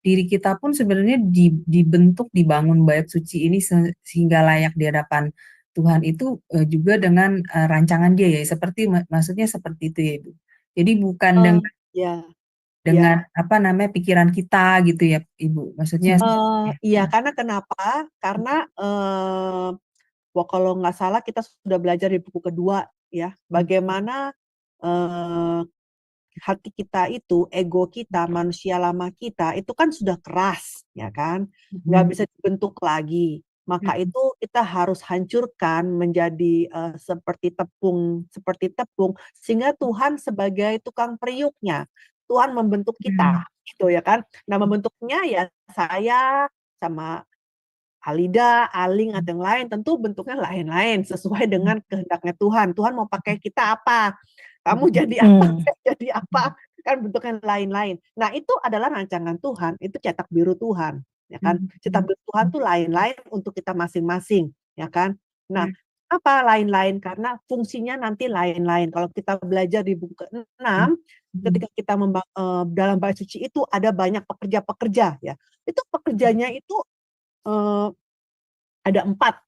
diri kita pun sebenarnya dibentuk, dibangun Bait Suci ini sehingga layak di hadapan Tuhan itu juga dengan rancangan Dia ya, seperti maksudnya seperti itu ya Ibu. Jadi bukan dengan pikiran kita gitu ya Ibu. Maksudnya iya, karena kenapa? Karena kalau nggak salah kita sudah belajar di buku kedua ya, bagaimana hati kita itu, ego kita, manusia lama kita itu kan sudah keras, ya kan, nggak bisa dibentuk lagi. Maka itu kita harus hancurkan menjadi seperti tepung, sehingga Tuhan sebagai tukang periuknya, Tuhan membentuk kita, gitu ya kan. Nah, membentuknya ya saya sama Alida, Aling, atau yang lain, tentu bentuknya lain-lain sesuai dengan kehendaknya Tuhan. Tuhan mau pakai kita apa? Kamu jadi apa? Jadi apa? Kan bentuknya lain-lain. Nah, itu adalah rancangan Tuhan, itu cetak biru Tuhan, ya kan? Cetak biru Tuhan tuh lain-lain untuk kita masing-masing, ya kan? Nah, apa lain-lain? Karena fungsinya nanti lain-lain. Kalau kita belajar di buku ke-6, ketika kita dalam Bait Suci itu ada banyak pekerja-pekerja, ya. Itu pekerjanya itu ada 4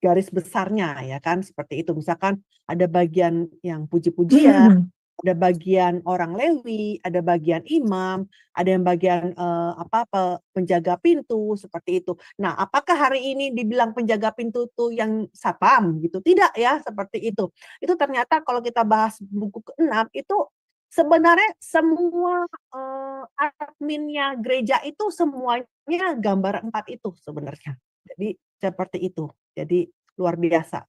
garis besarnya, ya kan, seperti itu. Misalkan ada bagian yang puji-pujian, ada bagian orang Lewi, ada bagian imam, ada yang bagian penjaga pintu, seperti itu. Nah, apakah hari ini dibilang penjaga pintu itu yang satpam gitu? Tidak ya, seperti itu. Itu ternyata kalau kita bahas buku ke-6 itu sebenarnya semua adminnya gereja itu semuanya gambar 4 itu sebenarnya. Jadi seperti itu. Jadi luar biasa.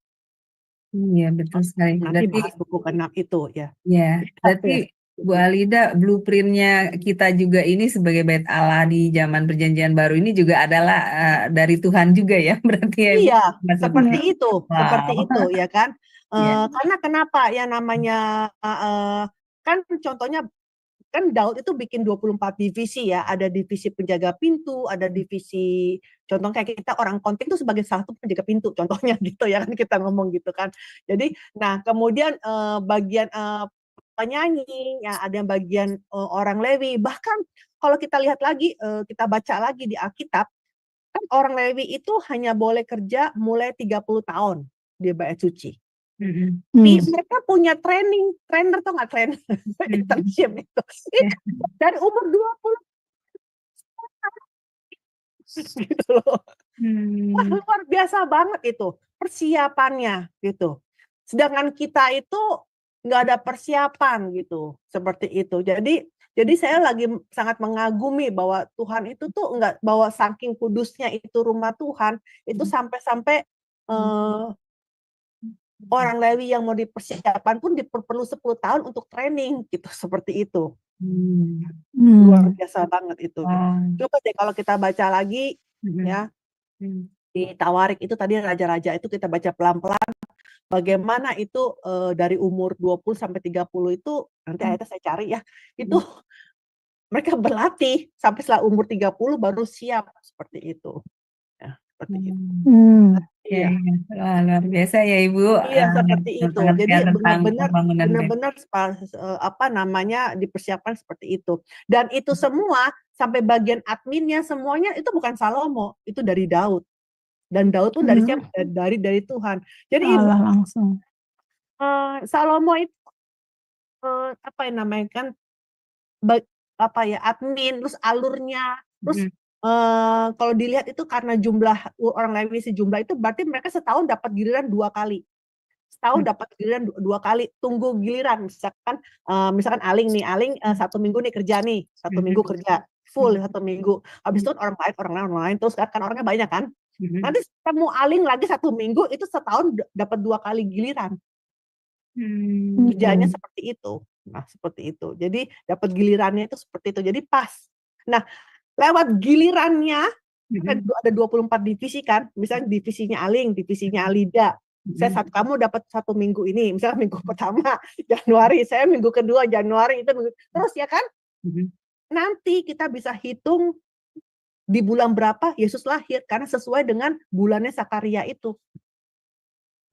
Iya, betul sekali. Nanti bahas buku ke-6 itu ya. Ya, berarti Bu Alida, blueprintnya kita juga ini sebagai bait Allah di zaman perjanjian baru ini juga adalah dari Tuhan juga ya, berarti ya Ibu? Iya, Maksudnya. seperti Wow. itu ya kan. Ya. Karena kenapa yang namanya kan contohnya kan Daud itu bikin 24 divisi ya, ada divisi penjaga pintu, ada divisi contohnya kayak kita orang konting itu sebagai salah satu penjaga pintu contohnya gitu ya kan kita ngomong gitu kan. Jadi nah kemudian bagian penyanyi, ya ada yang bagian orang Lewi. Bahkan kalau kita lihat lagi, kita baca lagi di Alkitab, kan orang Lewi itu hanya boleh kerja mulai 30 tahun di bait suci. Mereka punya trainer tuh nggak trainer, internship itu. Dari umur 20 gitu loh. Wah, luar biasa banget itu persiapannya gitu. Sedangkan kita itu nggak ada persiapan gitu, seperti itu. Jadi saya lagi sangat mengagumi bahwa Tuhan itu tuh nggak, bahwa saking kudusnya itu rumah Tuhan itu sampai-sampai orang Lewi yang mau dipersiapkan pun perlu 10 tahun untuk training gitu, seperti itu. Luar biasa banget itu. Coba deh kalau kita baca lagi ya di Tawarik itu tadi raja-raja itu kita baca pelan-pelan bagaimana itu dari umur 20 sampai 30 itu nanti ayatnya saya cari ya. Itu mereka berlatih sampai setelah umur 30 baru siap seperti itu. Ya, seperti itu. Iya. Wah, luar biasa ya Ibu. Iya, seperti itu. Jadi pengertian tentang pembangunan benar-benar apa namanya dipersiapkan seperti itu. Dan itu semua sampai bagian adminnya semuanya itu bukan Salomo, itu dari Daud. Dan Daud pun dari siapa? Dari Tuhan. Jadi Allah langsung. Salomo itu apa yang namanya kan apa ya, admin, terus alurnya, terus kalau dilihat itu karena jumlah orang Lewi sejumlah itu berarti mereka setahun dapat giliran 2 kali. Setahun dapat giliran 2 kali, tunggu giliran. Misalkan Aling nih, Aling 1 minggu nih kerja nih, 1 minggu kerja full 1 minggu. Habis itu orang lain, terus kan orangnya banyak kan. Nanti ketemu Aling lagi 1 minggu, itu setahun dapat 2 kali giliran. Kerjanya seperti itu. Nah, seperti itu. Jadi dapat gilirannya itu seperti itu. Jadi pas. Nah, lewat gilirannya ada 24 divisi kan. Misalnya divisinya Aling, divisinya Alida. Kamu dapat 1 minggu ini, misalnya minggu pertama Januari, saya minggu kedua Januari itu terus ya kan. Nanti kita bisa hitung di bulan berapa Yesus lahir karena sesuai dengan bulannya Sakaria itu.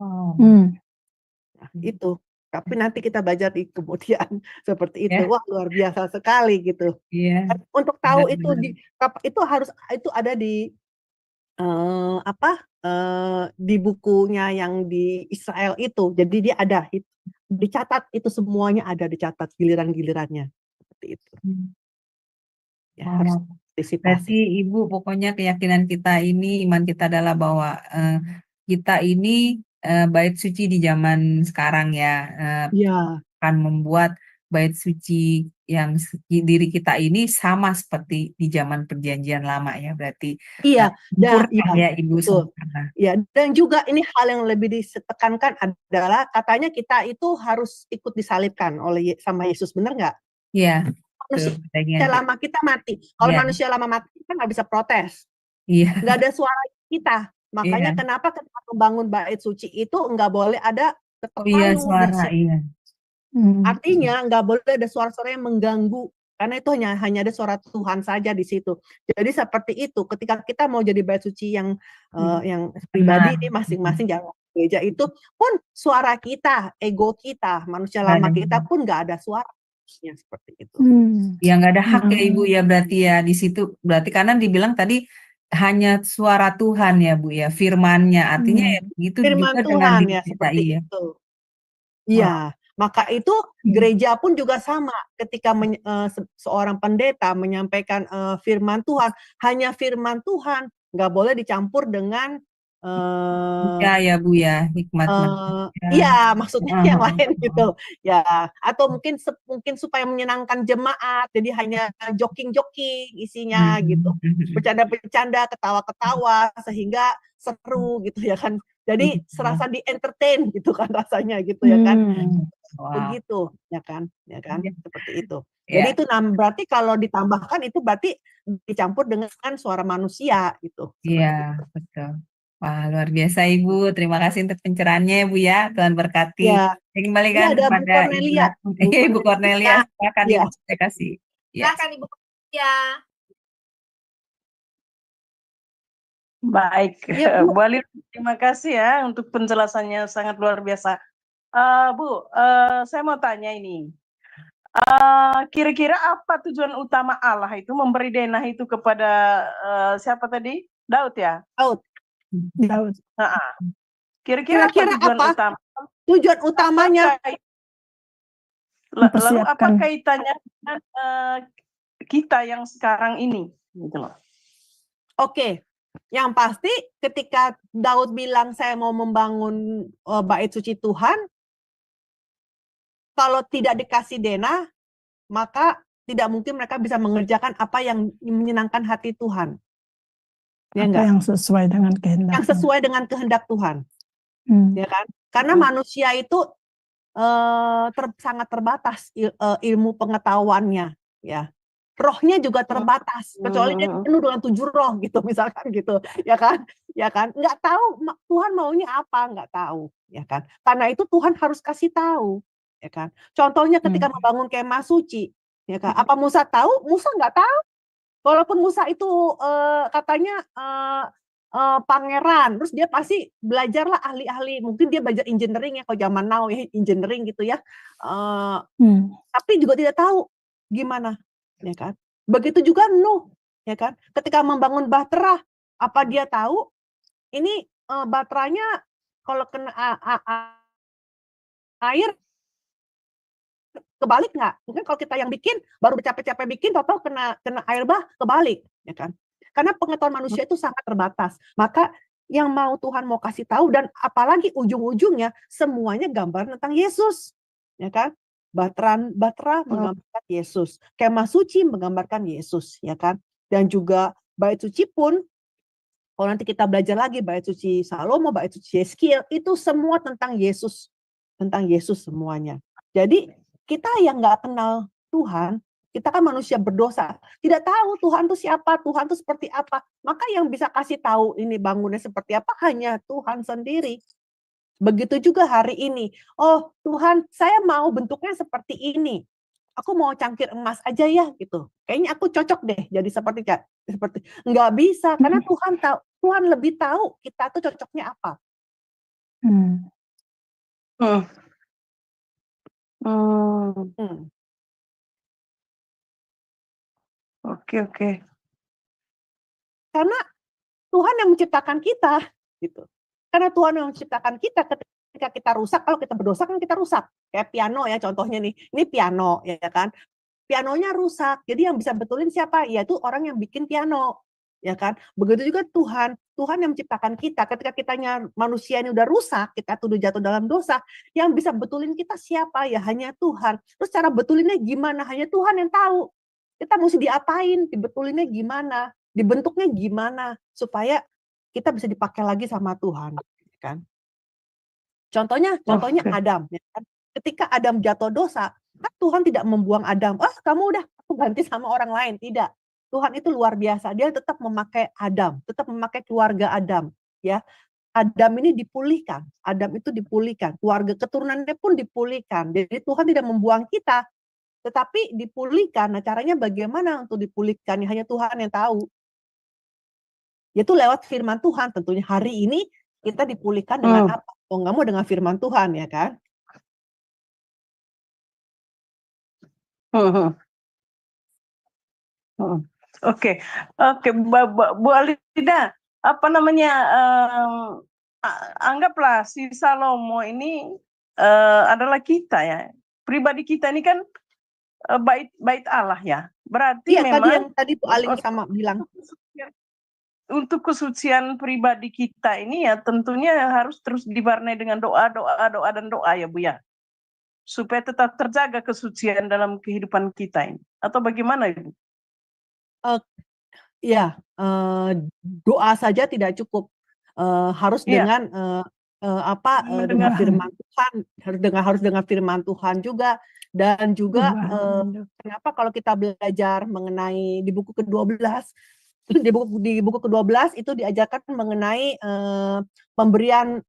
Nah, itu. Tapi nanti kita belajar di kemudian seperti itu. Wah, luar biasa sekali gitu. Untuk tahu itu harus itu ada di di bukunya yang di Israel itu. Jadi dia ada dicatat itu semuanya, ada dicatat giliran-gilirannya seperti itu. Ya, harus antisipasi. Berarti Ibu pokoknya keyakinan kita ini, iman kita adalah bahwa kita ini bait suci di zaman sekarang ya, akan membuat bait suci yang diri kita ini sama seperti di zaman perjanjian lama ya, berarti ya Ibu sempurna. Ya, dan juga ini hal yang lebih ditekankan adalah katanya kita itu harus ikut disalibkan sama Yesus, benar nggak? Iya. Manusia lama kita mati. Kalau manusia lama mati kita nggak bisa protes. Nggak ada suara kita. Makanya kenapa ketika membangun bait suci itu nggak boleh ada ketok suara, Artinya nggak boleh ada suara-suara yang mengganggu. Karena itu hanya ada suara Tuhan saja di situ. Jadi seperti itu. Ketika kita mau jadi bait suci yang pribadi ini masing-masing jangan gereja itu pun suara kita, ego kita, manusia lama kita pun nggak ada suara. Seperti itu. Ya nggak ada hak ya Ibu ya berarti ya di situ. Berarti karena dibilang tadi hanya suara Tuhan ya Bu ya, firman-Nya. Artinya ya begitu firman juga Tuhan dengan ya seperti itu. Iya, maka itu gereja pun juga sama. Ketika seorang pendeta menyampaikan firman Tuhan, hanya firman Tuhan, nggak boleh dicampur dengan ya Bu ya, hikmat. Iya, maksudnya yang lain gitu. Ya, atau mungkin supaya menyenangkan jemaat, jadi hanya joking-joking isinya gitu. Bercanda-bercanda, ketawa-ketawa sehingga seru gitu ya kan. Jadi serasa di entertain gitu kan rasanya gitu ya kan. Wow. begitu, ya kan, Iya. seperti itu. Ya, Jadi itu berarti kalau ditambahkan itu berarti dicampur dengan suara manusia gitu. iya, betul. Wah, luar biasa Ibu. Terima kasih untuk pencerahannya ya Bu ya. Tuhan berkati. Ya, Saya ini kembalikan ada Bu kepada Ibu Cornelia. Ibu Cornelia. Silakan Ya, Ibu, saya kasih. Ya. Silakan Ibu Cornelia. Baik, ya Bu. Bu Ali, terima kasih ya untuk penjelasannya sangat luar biasa. Bu, saya mau tanya ini. Kira-kira apa tujuan utama Allah itu memberi denah itu kepada siapa tadi? Daud ya? Daud. Kira-kira apa Kira-kira tujuan apa utama? tujuan utamanya? Lalu apa Mempersiapkan. kaitannya dengan kita yang sekarang ini? Gitu loh. Oke, yang pasti ketika Daud bilang saya mau membangun bait suci Tuhan, kalau tidak dikasih denah, maka tidak mungkin mereka bisa mengerjakan apa yang menyenangkan hati Tuhan. Ya Apa enggak? yang sesuai dengan kehendak. Yang sesuai dengan kehendak Tuhan. Ya kan? Karena manusia itu sangat terbatas ilmu pengetahuannya, ya. Rohnya juga terbatas, kecuali dia penuh dengan 7 roh gitu, misalkan gitu, ya kan? Ya kan? Nggak tahu Tuhan maunya apa, nggak tahu, ya kan? Karena itu Tuhan harus kasih tahu, ya kan? Contohnya ketika membangun kemah suci, ya kan? Apa Musa tahu? Musa nggak tahu. Walaupun Musa itu katanya pangeran, terus dia pasti belajarlah ahli-ahli, mungkin dia belajar engineering ya, kalau zaman now ya, engineering gitu ya, tapi juga tidak tahu gimana, ya kan? Begitu juga Nuh, ya kan? Ketika membangun bahtera, apa dia tahu ini bahteranya kalau kena air kebalik nggak? Mungkin kalau kita yang bikin baru capek-capek bikin, tahu kena air bah kebalik, ya kan? Karena pengetahuan manusia itu sangat terbatas. Maka yang mau Tuhan mau kasih tahu, dan apalagi ujung-ujungnya semuanya gambar tentang Yesus, ya kan? Bahtera menggambarkan Yesus, kemah suci menggambarkan Yesus, ya kan? Dan juga bait suci pun, kalau nanti kita belajar lagi bait suci Salomo, bait suci Yeskiel, itu semua tentang Yesus semuanya. Jadi kita yang nggak kenal Tuhan, kita kan manusia berdosa, tidak tahu Tuhan itu siapa, Tuhan itu seperti apa. Maka yang bisa kasih tahu ini bangunnya seperti apa hanya Tuhan sendiri. Begitu juga hari ini. Oh Tuhan, saya mau bentuknya seperti ini. Aku mau cangkir emas aja ya gitu. Kayaknya aku cocok deh jadi seperti nggak bisa, karena Tuhan tahu, Tuhan lebih tahu kita tuh cocoknya apa. Oke. Karena Tuhan yang menciptakan kita, gitu. Karena Tuhan yang menciptakan kita, ketika kita rusak, kalau kita berdosa kan kita rusak. Kayak piano ya contohnya nih, ini piano ya kan. Pianonya rusak, jadi yang bisa betulin siapa? Yaitu orang yang bikin piano, ya kan. Begitu juga Tuhan yang menciptakan kita. Ketika kitanya manusia ini udah rusak, kita tuh udah jatuh dalam dosa, yang bisa betulin kita siapa? Ya hanya Tuhan. Terus cara betulinnya gimana? Hanya Tuhan yang tahu. Kita mesti diapain? Dibetulinnya gimana? Dibentuknya gimana supaya kita bisa dipakai lagi sama Tuhan, kan? Contohnya Adam, ya kan? Ketika Adam jatuh dosa, kan Tuhan tidak membuang Adam. Kamu udah aku ganti sama orang lain, tidak. Tuhan itu luar biasa. Dia tetap memakai Adam, tetap memakai keluarga Adam, ya. Adam ini dipulihkan, Adam itu dipulihkan, keluarga keturunannya pun dipulihkan. Jadi Tuhan tidak membuang kita, tetapi dipulihkan. Nah, caranya bagaimana untuk dipulihkan? Hanya Tuhan yang tahu. Yaitu lewat firman Tuhan tentunya. Hari ini kita dipulihkan dengan apa? Oh, nggak mau dengan firman Tuhan, ya kan? Oke, Bu Alida, apa namanya? Anggaplah si Salomo ini adalah kita ya. Pribadi kita ini kan bait Allah ya. Berarti memang tadi Bu Ali sama bilang. Untuk kesucian pribadi kita ini ya tentunya harus terus diwarnai dengan doa dan doa ya Bu ya. Supaya tetap terjaga kesucian dalam kehidupan kita ini. Atau bagaimana Ibu? Doa saja tidak cukup. Harus dengan dengar firman Tuhan, harus dengar firman Tuhan juga. Dan juga kenapa kalau kita belajar mengenai di buku ke-12 di buku ke-12 itu diajarkan mengenai pemberian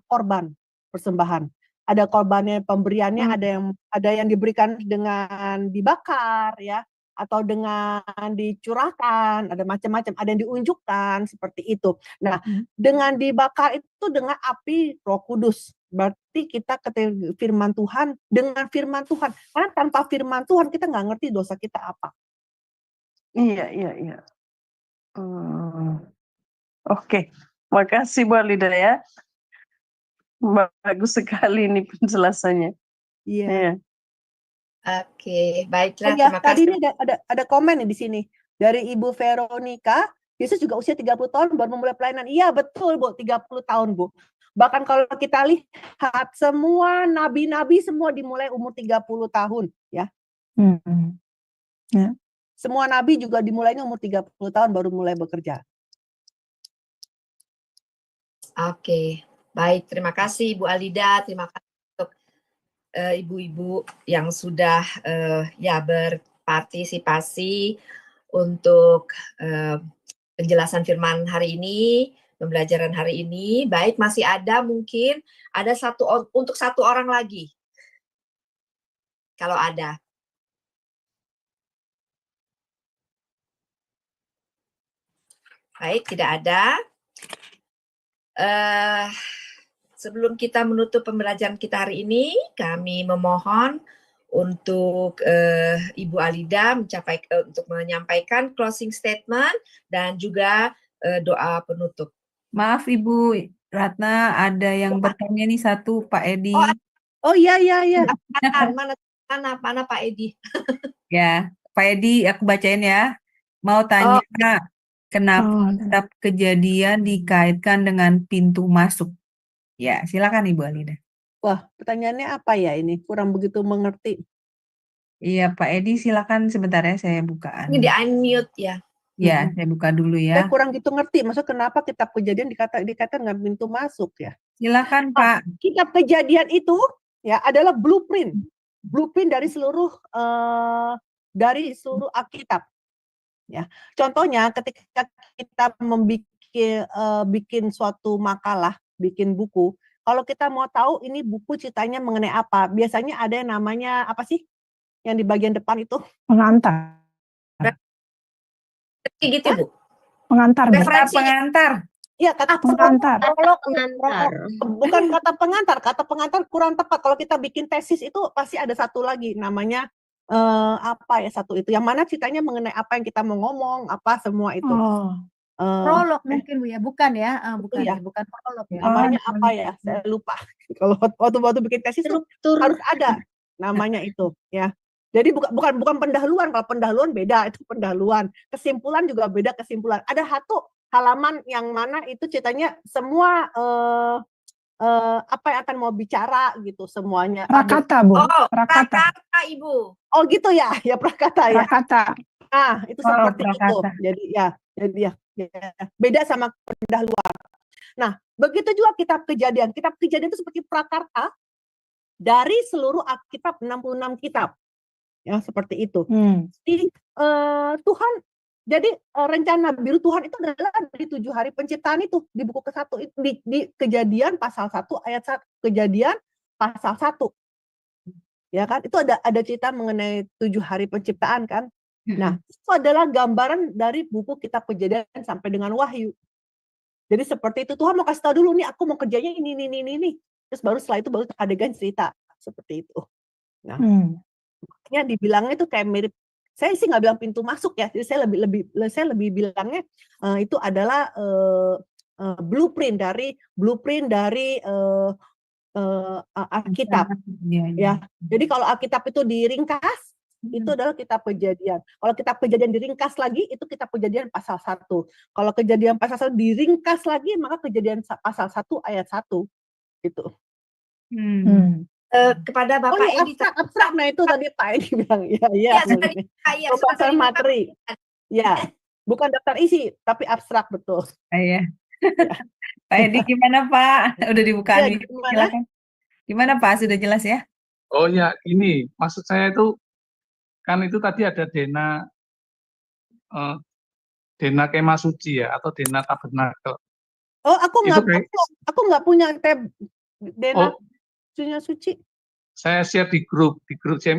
korban persembahan. Ada korbannya, pemberiannya ada yang diberikan dengan dibakar ya, atau dengan dicurahkan, ada macam-macam, ada yang diunjukkan seperti itu. Nah, dengan dibakar itu dengan api Roh Kudus. Berarti kita ketika firman Tuhan, dengan firman Tuhan. Karena tanpa firman Tuhan kita nggak ngerti dosa kita apa. Iya. Oke, makasih Bu Alida ya. Bagus sekali ini penjelasannya. Iya. Oke, baiklah. Ya, Terima tadi kasih. ini ada komen nih di sini dari Ibu Veronica. Yesus juga usia 30 tahun baru memulai pelayanan. Iya, betul Bu, 30 tahun Bu. Bahkan kalau kita lihat semua nabi-nabi semua dimulai umur 30 tahun ya. Ya. Semua nabi juga dimulainya umur 30 tahun baru mulai bekerja. Oke, baik. Terima kasih Ibu Alida. Terima kasih untuk ibu-ibu yang sudah ya berpartisipasi untuk penjelasan firman hari ini, pembelajaran hari ini. Baik, masih ada mungkin ada untuk satu orang lagi. Kalau ada. Baik, tidak ada. Sebelum kita menutup pembelajaran kita hari ini, kami memohon untuk Ibu Alida untuk menyampaikan closing statement dan juga doa penutup. Maaf Ibu Ratna, ada yang bertanya nih satu, Pak Edi. Oh iya. Mana Pak Edi? Ya, Pak Edi, aku bacain ya. Mau tanya, kenapa kitab Kejadian dikaitkan dengan pintu masuk? Ya, silakan Ibu Alida. Wah, pertanyaannya apa ya ini? Kurang begitu mengerti. Iya, Pak Edi, silakan sebentar ya, saya buka. Ini di unmute ya. Ya, saya buka dulu ya. Saya kurang gitu ngerti, maksudnya kenapa kitab Kejadian dikaitkan dengan pintu masuk ya? Silakan Pak. Kitab Kejadian itu ya adalah blueprint dari seluruh Alkitab. Ya, contohnya ketika kita bikin suatu makalah, bikin buku, kalau kita mau tahu ini buku ceritanya mengenai apa, biasanya ada yang namanya apa sih? Yang di bagian depan itu? Pengantar. Gitu, Bu. Pengantar. Referensi pengantar. Iya, kata pengantar. Bukan kata pengantar kurang tepat. Kalau kita bikin tesis itu pasti ada satu lagi namanya satu itu. Yang mana ceritanya mengenai apa yang kita mau ngomong, apa semua itu. Prolog mungkin Bu ya, bukan ya? Bukan prolog ya. Namanya apa ya? Saya lupa. Kalau waktu bikin tesis itu harus ada namanya itu, ya. Jadi bukan pendahuluan. Kalau pendahuluan beda, itu pendahuluan. Kesimpulan juga beda kesimpulan. Ada satu halaman yang mana itu ceritanya semua apa yang akan mau bicara gitu semuanya. Prakata, Bu. Prakata, Ibu. Oh gitu ya, ya prakata ya. Prakata. Ah, itu seperti itu. Jadi ya beda sama pendahuluan. Nah, begitu juga kitab Kejadian. Kitab Kejadian itu seperti prakarta dari seluruh Alkitab 66 kitab. Ya, seperti itu. Jadi Tuhan, jadi rencana biru Tuhan itu adalah dari 7 hari penciptaan itu di buku ke-1 di Kejadian pasal 1 ayat 1, Kejadian pasal 1. Ya kan? Itu ada cerita mengenai 7 hari penciptaan kan? Nah, itu adalah gambaran dari buku kitab Kejadian sampai dengan Wahyu. Jadi seperti itu, Tuhan mau kasih tahu dulu nih, aku mau kerjanya ini. Terus setelah itu baru adegan cerita seperti itu. Nah, makanya dibilangnya itu kayak mirip. Saya sih nggak bilang pintu masuk ya, jadi saya lebih bilangnya itu adalah blueprint dari Alkitab. Ya, jadi kalau Alkitab itu diringkas, itu adalah kitab Kejadian. Kalau kitab Kejadian diringkas lagi, itu kitab Kejadian pasal 1. Kalau Kejadian pasal 1 diringkas lagi, maka Kejadian pasal 1 ayat 1. Itu. Kepada Bapak Edi. Abstrak, nah itu tadi Pak Edi bilang. Iya. Pembahasan materi. Ya, bukan daftar isi, tapi abstrak, betul. Iya. Pak Edi gimana Pak? Udah dibuka Ya, unmute, gimana? silakan. Gimana Pak? Sudah jelas ya? Oh ya, ini maksud saya itu kan itu tadi ada eh, Dena Kemah Suci ya atau Dena Tabernakel. Oh, aku Itu nggak kayak aku nggak punya tab Dena oh Suci. saya share di grup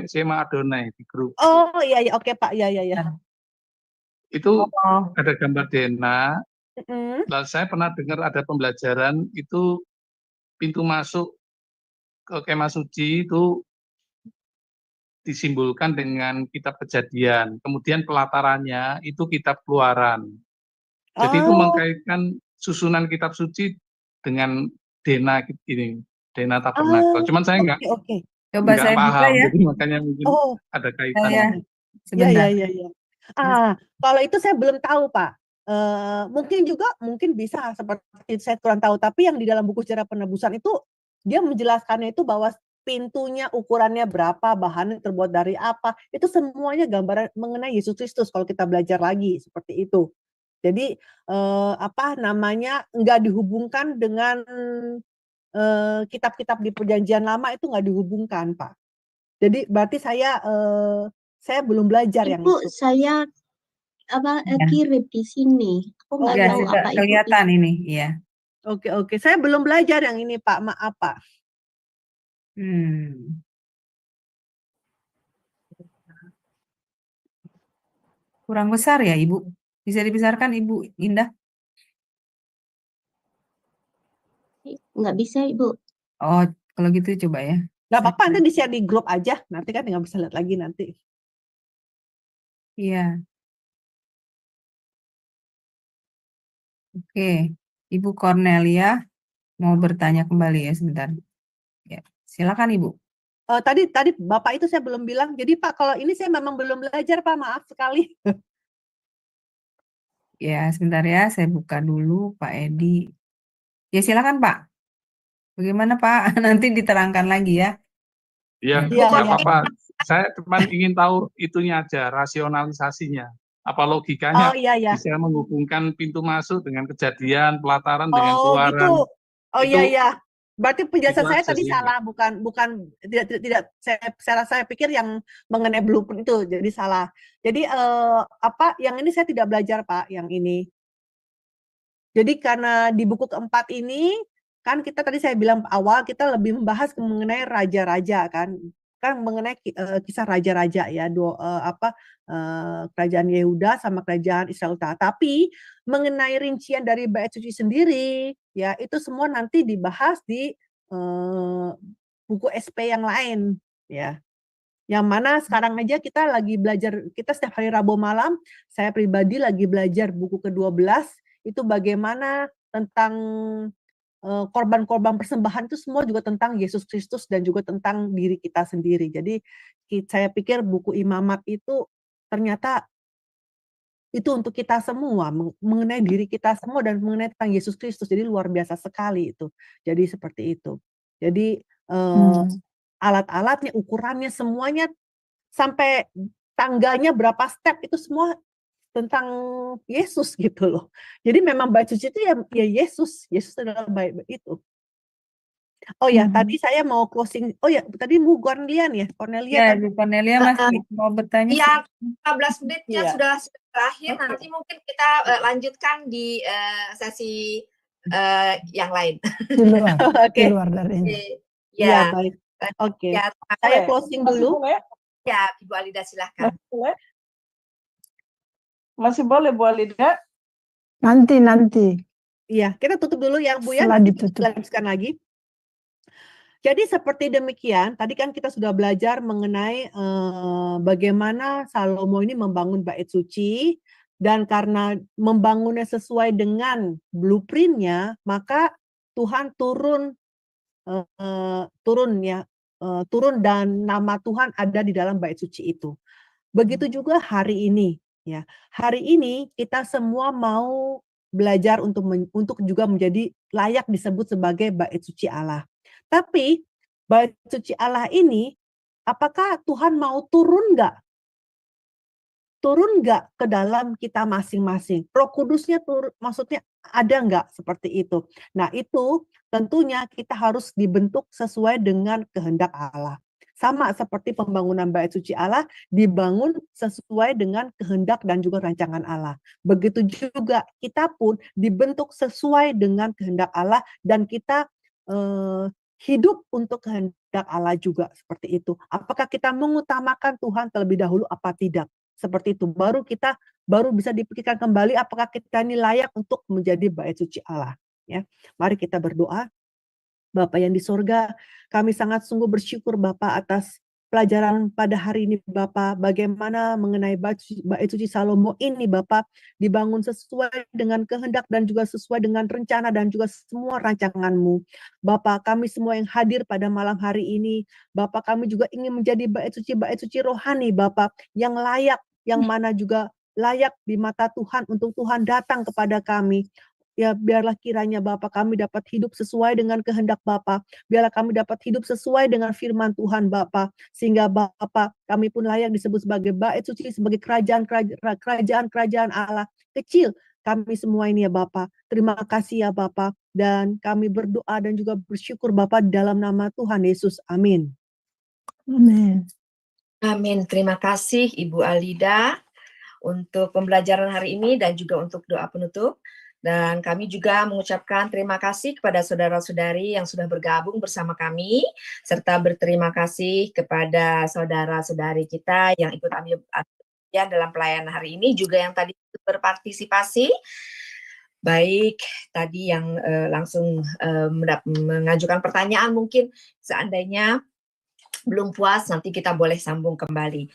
Sema Adonai di grup. Oh iya iya, oke Pak, ya ya ya. Itu Oh, ada gambar Dena. Mm-mm. Lalu saya pernah dengar ada pembelajaran itu pintu masuk ke Kemah Suci itu disimbolkan dengan kitab Kejadian. Kemudian pelatarannya itu kitab Keluaran. Jadi itu Oh, mengkaitkan susunan kitab suci dengan Dena ini, Dena ah, Tabernakel. Cuman saya oke oke. coba nggak saya buka paham, ya. jadi makanya mungkin Oh, ada Saya kaitannya. ya sebentar. ya ya. Kalau itu saya belum tahu Pak. Mungkin bisa seperti itu, saya kurang tahu. Tapi yang di dalam buku sejarah penebusan itu dia menjelaskannya itu bahwa pintunya ukurannya berapa, bahannya terbuat dari apa, itu semuanya gambaran mengenai Yesus Kristus kalau kita belajar lagi seperti itu. Jadi nggak dihubungkan dengan kitab-kitab di Perjanjian Lama, itu nggak dihubungkan Pak. Jadi berarti saya belum belajar yang Ibu, itu. saya Ya. kirim di sini. Aku nggak Udah tahu sudah apa Ibu kelihatan ini, ya. Oke, saya belum belajar yang ini Pak, maaf Pak. Kurang besar ya Ibu. Bisa dibesarkan Ibu Indah? nggak bisa Ibu. Oh, kalau gitu coba ya. Nggak apa-apa, nanti di-share di grup aja. Nanti kan nggak bisa lihat lagi nanti. Iya. Oke, Ibu Cornelia mau bertanya kembali ya sebentar. Ya, silakan Ibu. Tadi Bapak itu saya belum bilang. Jadi Pak, kalau ini saya memang belum belajar Pak, maaf sekali. Ya, sebentar ya, saya buka dulu Pak Edi. Ya, silakan Pak. Bagaimana Pak? Nanti diterangkan lagi ya. Ya, Iya, nggak iya. apa-apa. Saya cuma ingin tahu itunya aja, rasionalisasinya. Apa logikanya Oh iya ya. bisa menghubungkan pintu masuk dengan Kejadian, pelataran dengan Oh Keluaran. gitu. Oh Itu iya ya. Berarti penjelasan itu saya aja tadi sih. salah, bukan tidak saya pikir yang mengenai blueprint itu jadi salah. Jadi yang ini saya tidak belajar Pak, yang ini. Jadi karena di buku keempat ini kan kita tadi saya bilang awal kita lebih membahas mengenai raja-raja kan mengenai kisah raja-raja ya, kerajaan Yehuda sama kerajaan Israel Utara. Tapi mengenai rincian dari bait suci sendiri ya itu semua nanti dibahas di buku SP yang lain ya. Yang mana sekarang aja kita lagi belajar, kita setiap hari Rabu malam, saya pribadi lagi belajar buku ke-12, itu bagaimana tentang korban-korban persembahan itu semua juga tentang Yesus Kristus dan juga tentang diri kita sendiri. Jadi saya pikir buku Imamat itu ternyata itu untuk kita semua, mengenai diri kita semua dan mengenai tentang Yesus Kristus. Jadi luar biasa sekali itu. Jadi seperti itu. Jadi alat-alatnya, ukurannya, semuanya sampai tangganya berapa step itu semua tentang Yesus gitu loh. Jadi memang bait suci itu ya Yesus adalah bait itu. Oh ya, tadi saya mau closing. Oh ya, tadi Bu Cornelia ya, Ya, Ibu Cornelia masih mau bertanya. Ya, 15 menit ya Iya. sudah berakhir. Oke. Nanti mungkin kita lanjutkan di sesi yang lain. Di luar, Oke. di luar dari ini. Iya, Ya, baik. Oke. ya, Saya closing Masih dulu. boleh? ya, Ibu Alida silahkan. Masih boleh? Masih boleh Bu Alida? Nanti Iya, kita tutup dulu ya Bu ya. setelah Nanti kita ditutup. lanjutkan lagi. Jadi seperti demikian, tadi kan kita sudah belajar mengenai bagaimana Salomo ini membangun bait suci, dan karena membangunnya sesuai dengan blueprint-nya, maka Tuhan turun dan nama Tuhan ada di dalam bait suci itu. Begitu juga hari ini, ya. Hari ini kita semua mau belajar untuk juga menjadi layak disebut sebagai bait suci Allah. Tapi bait suci Allah ini, apakah Tuhan mau turun nggak turun nggak ke dalam kita masing-masing? Roh Kudusnya turun, maksudnya ada nggak seperti itu? Nah, itu tentunya kita harus dibentuk sesuai dengan kehendak Allah. Sama seperti pembangunan bait suci Allah dibangun sesuai dengan kehendak dan juga rancangan Allah. Begitu juga kita pun dibentuk sesuai dengan kehendak Allah dan kita hidup untuk kehendak Allah juga seperti itu. Apakah kita mengutamakan Tuhan terlebih dahulu apa tidak? Seperti itu. Baru bisa dipikirkan kembali apakah kita ini layak untuk menjadi bait suci Allah. Ya, mari kita berdoa. Bapa yang di sorga, kami sangat sungguh bersyukur Bapa atas pelajaran pada hari ini Bapa, bagaimana mengenai bait suci Salomo ini Bapa dibangun sesuai dengan kehendak dan juga sesuai dengan rencana dan juga semua rancangan-Mu. Bapa, kami semua yang hadir pada malam hari ini, Bapa, kami juga ingin menjadi bait suci rohani Bapa yang layak, yang mana juga layak di mata Tuhan untuk Tuhan datang kepada kami. Ya, biarlah kiranya Bapa kami dapat hidup sesuai dengan kehendak Bapa. Biarlah kami dapat hidup sesuai dengan firman Tuhan Bapa. Sehingga Bapa kami pun layak disebut sebagai bait suci, sebagai kerajaan Allah kecil. Kami semua ini ya Bapa. Terima kasih ya Bapa. Dan kami berdoa dan juga bersyukur Bapa dalam nama Tuhan Yesus. Amin. Amin. Amin. Terima kasih Ibu Alida untuk pembelajaran hari ini dan juga untuk doa penutup. Dan kami juga mengucapkan terima kasih kepada saudara-saudari yang sudah bergabung bersama kami, serta berterima kasih kepada saudara-saudari kita yang ikut ambil bagian dalam pelayanan hari ini, juga yang tadi berpartisipasi. Baik, tadi yang langsung mengajukan pertanyaan, mungkin seandainya belum puas, nanti kita boleh sambung kembali.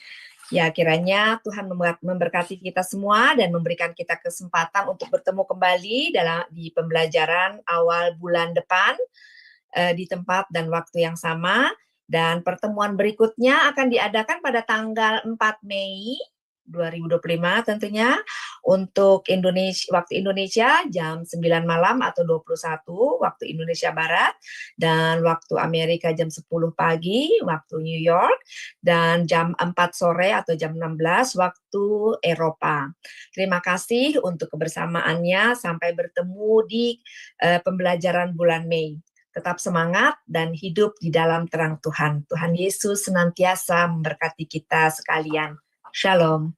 Ya, kiranya Tuhan memberkati kita semua dan memberikan kita kesempatan untuk bertemu kembali di pembelajaran awal bulan depan di tempat dan waktu yang sama. Dan pertemuan berikutnya akan diadakan pada tanggal 4 Mei 2025 tentunya untuk waktu Indonesia jam 9 malam atau 21 waktu Indonesia Barat, dan waktu Amerika jam 10 pagi waktu New York, dan jam 4 sore atau jam 16 waktu Eropa. Terima kasih untuk kebersamaannya, sampai bertemu di pembelajaran bulan Mei. Tetap semangat dan hidup di dalam terang Tuhan. Tuhan Yesus senantiasa memberkati kita sekalian. Shalom.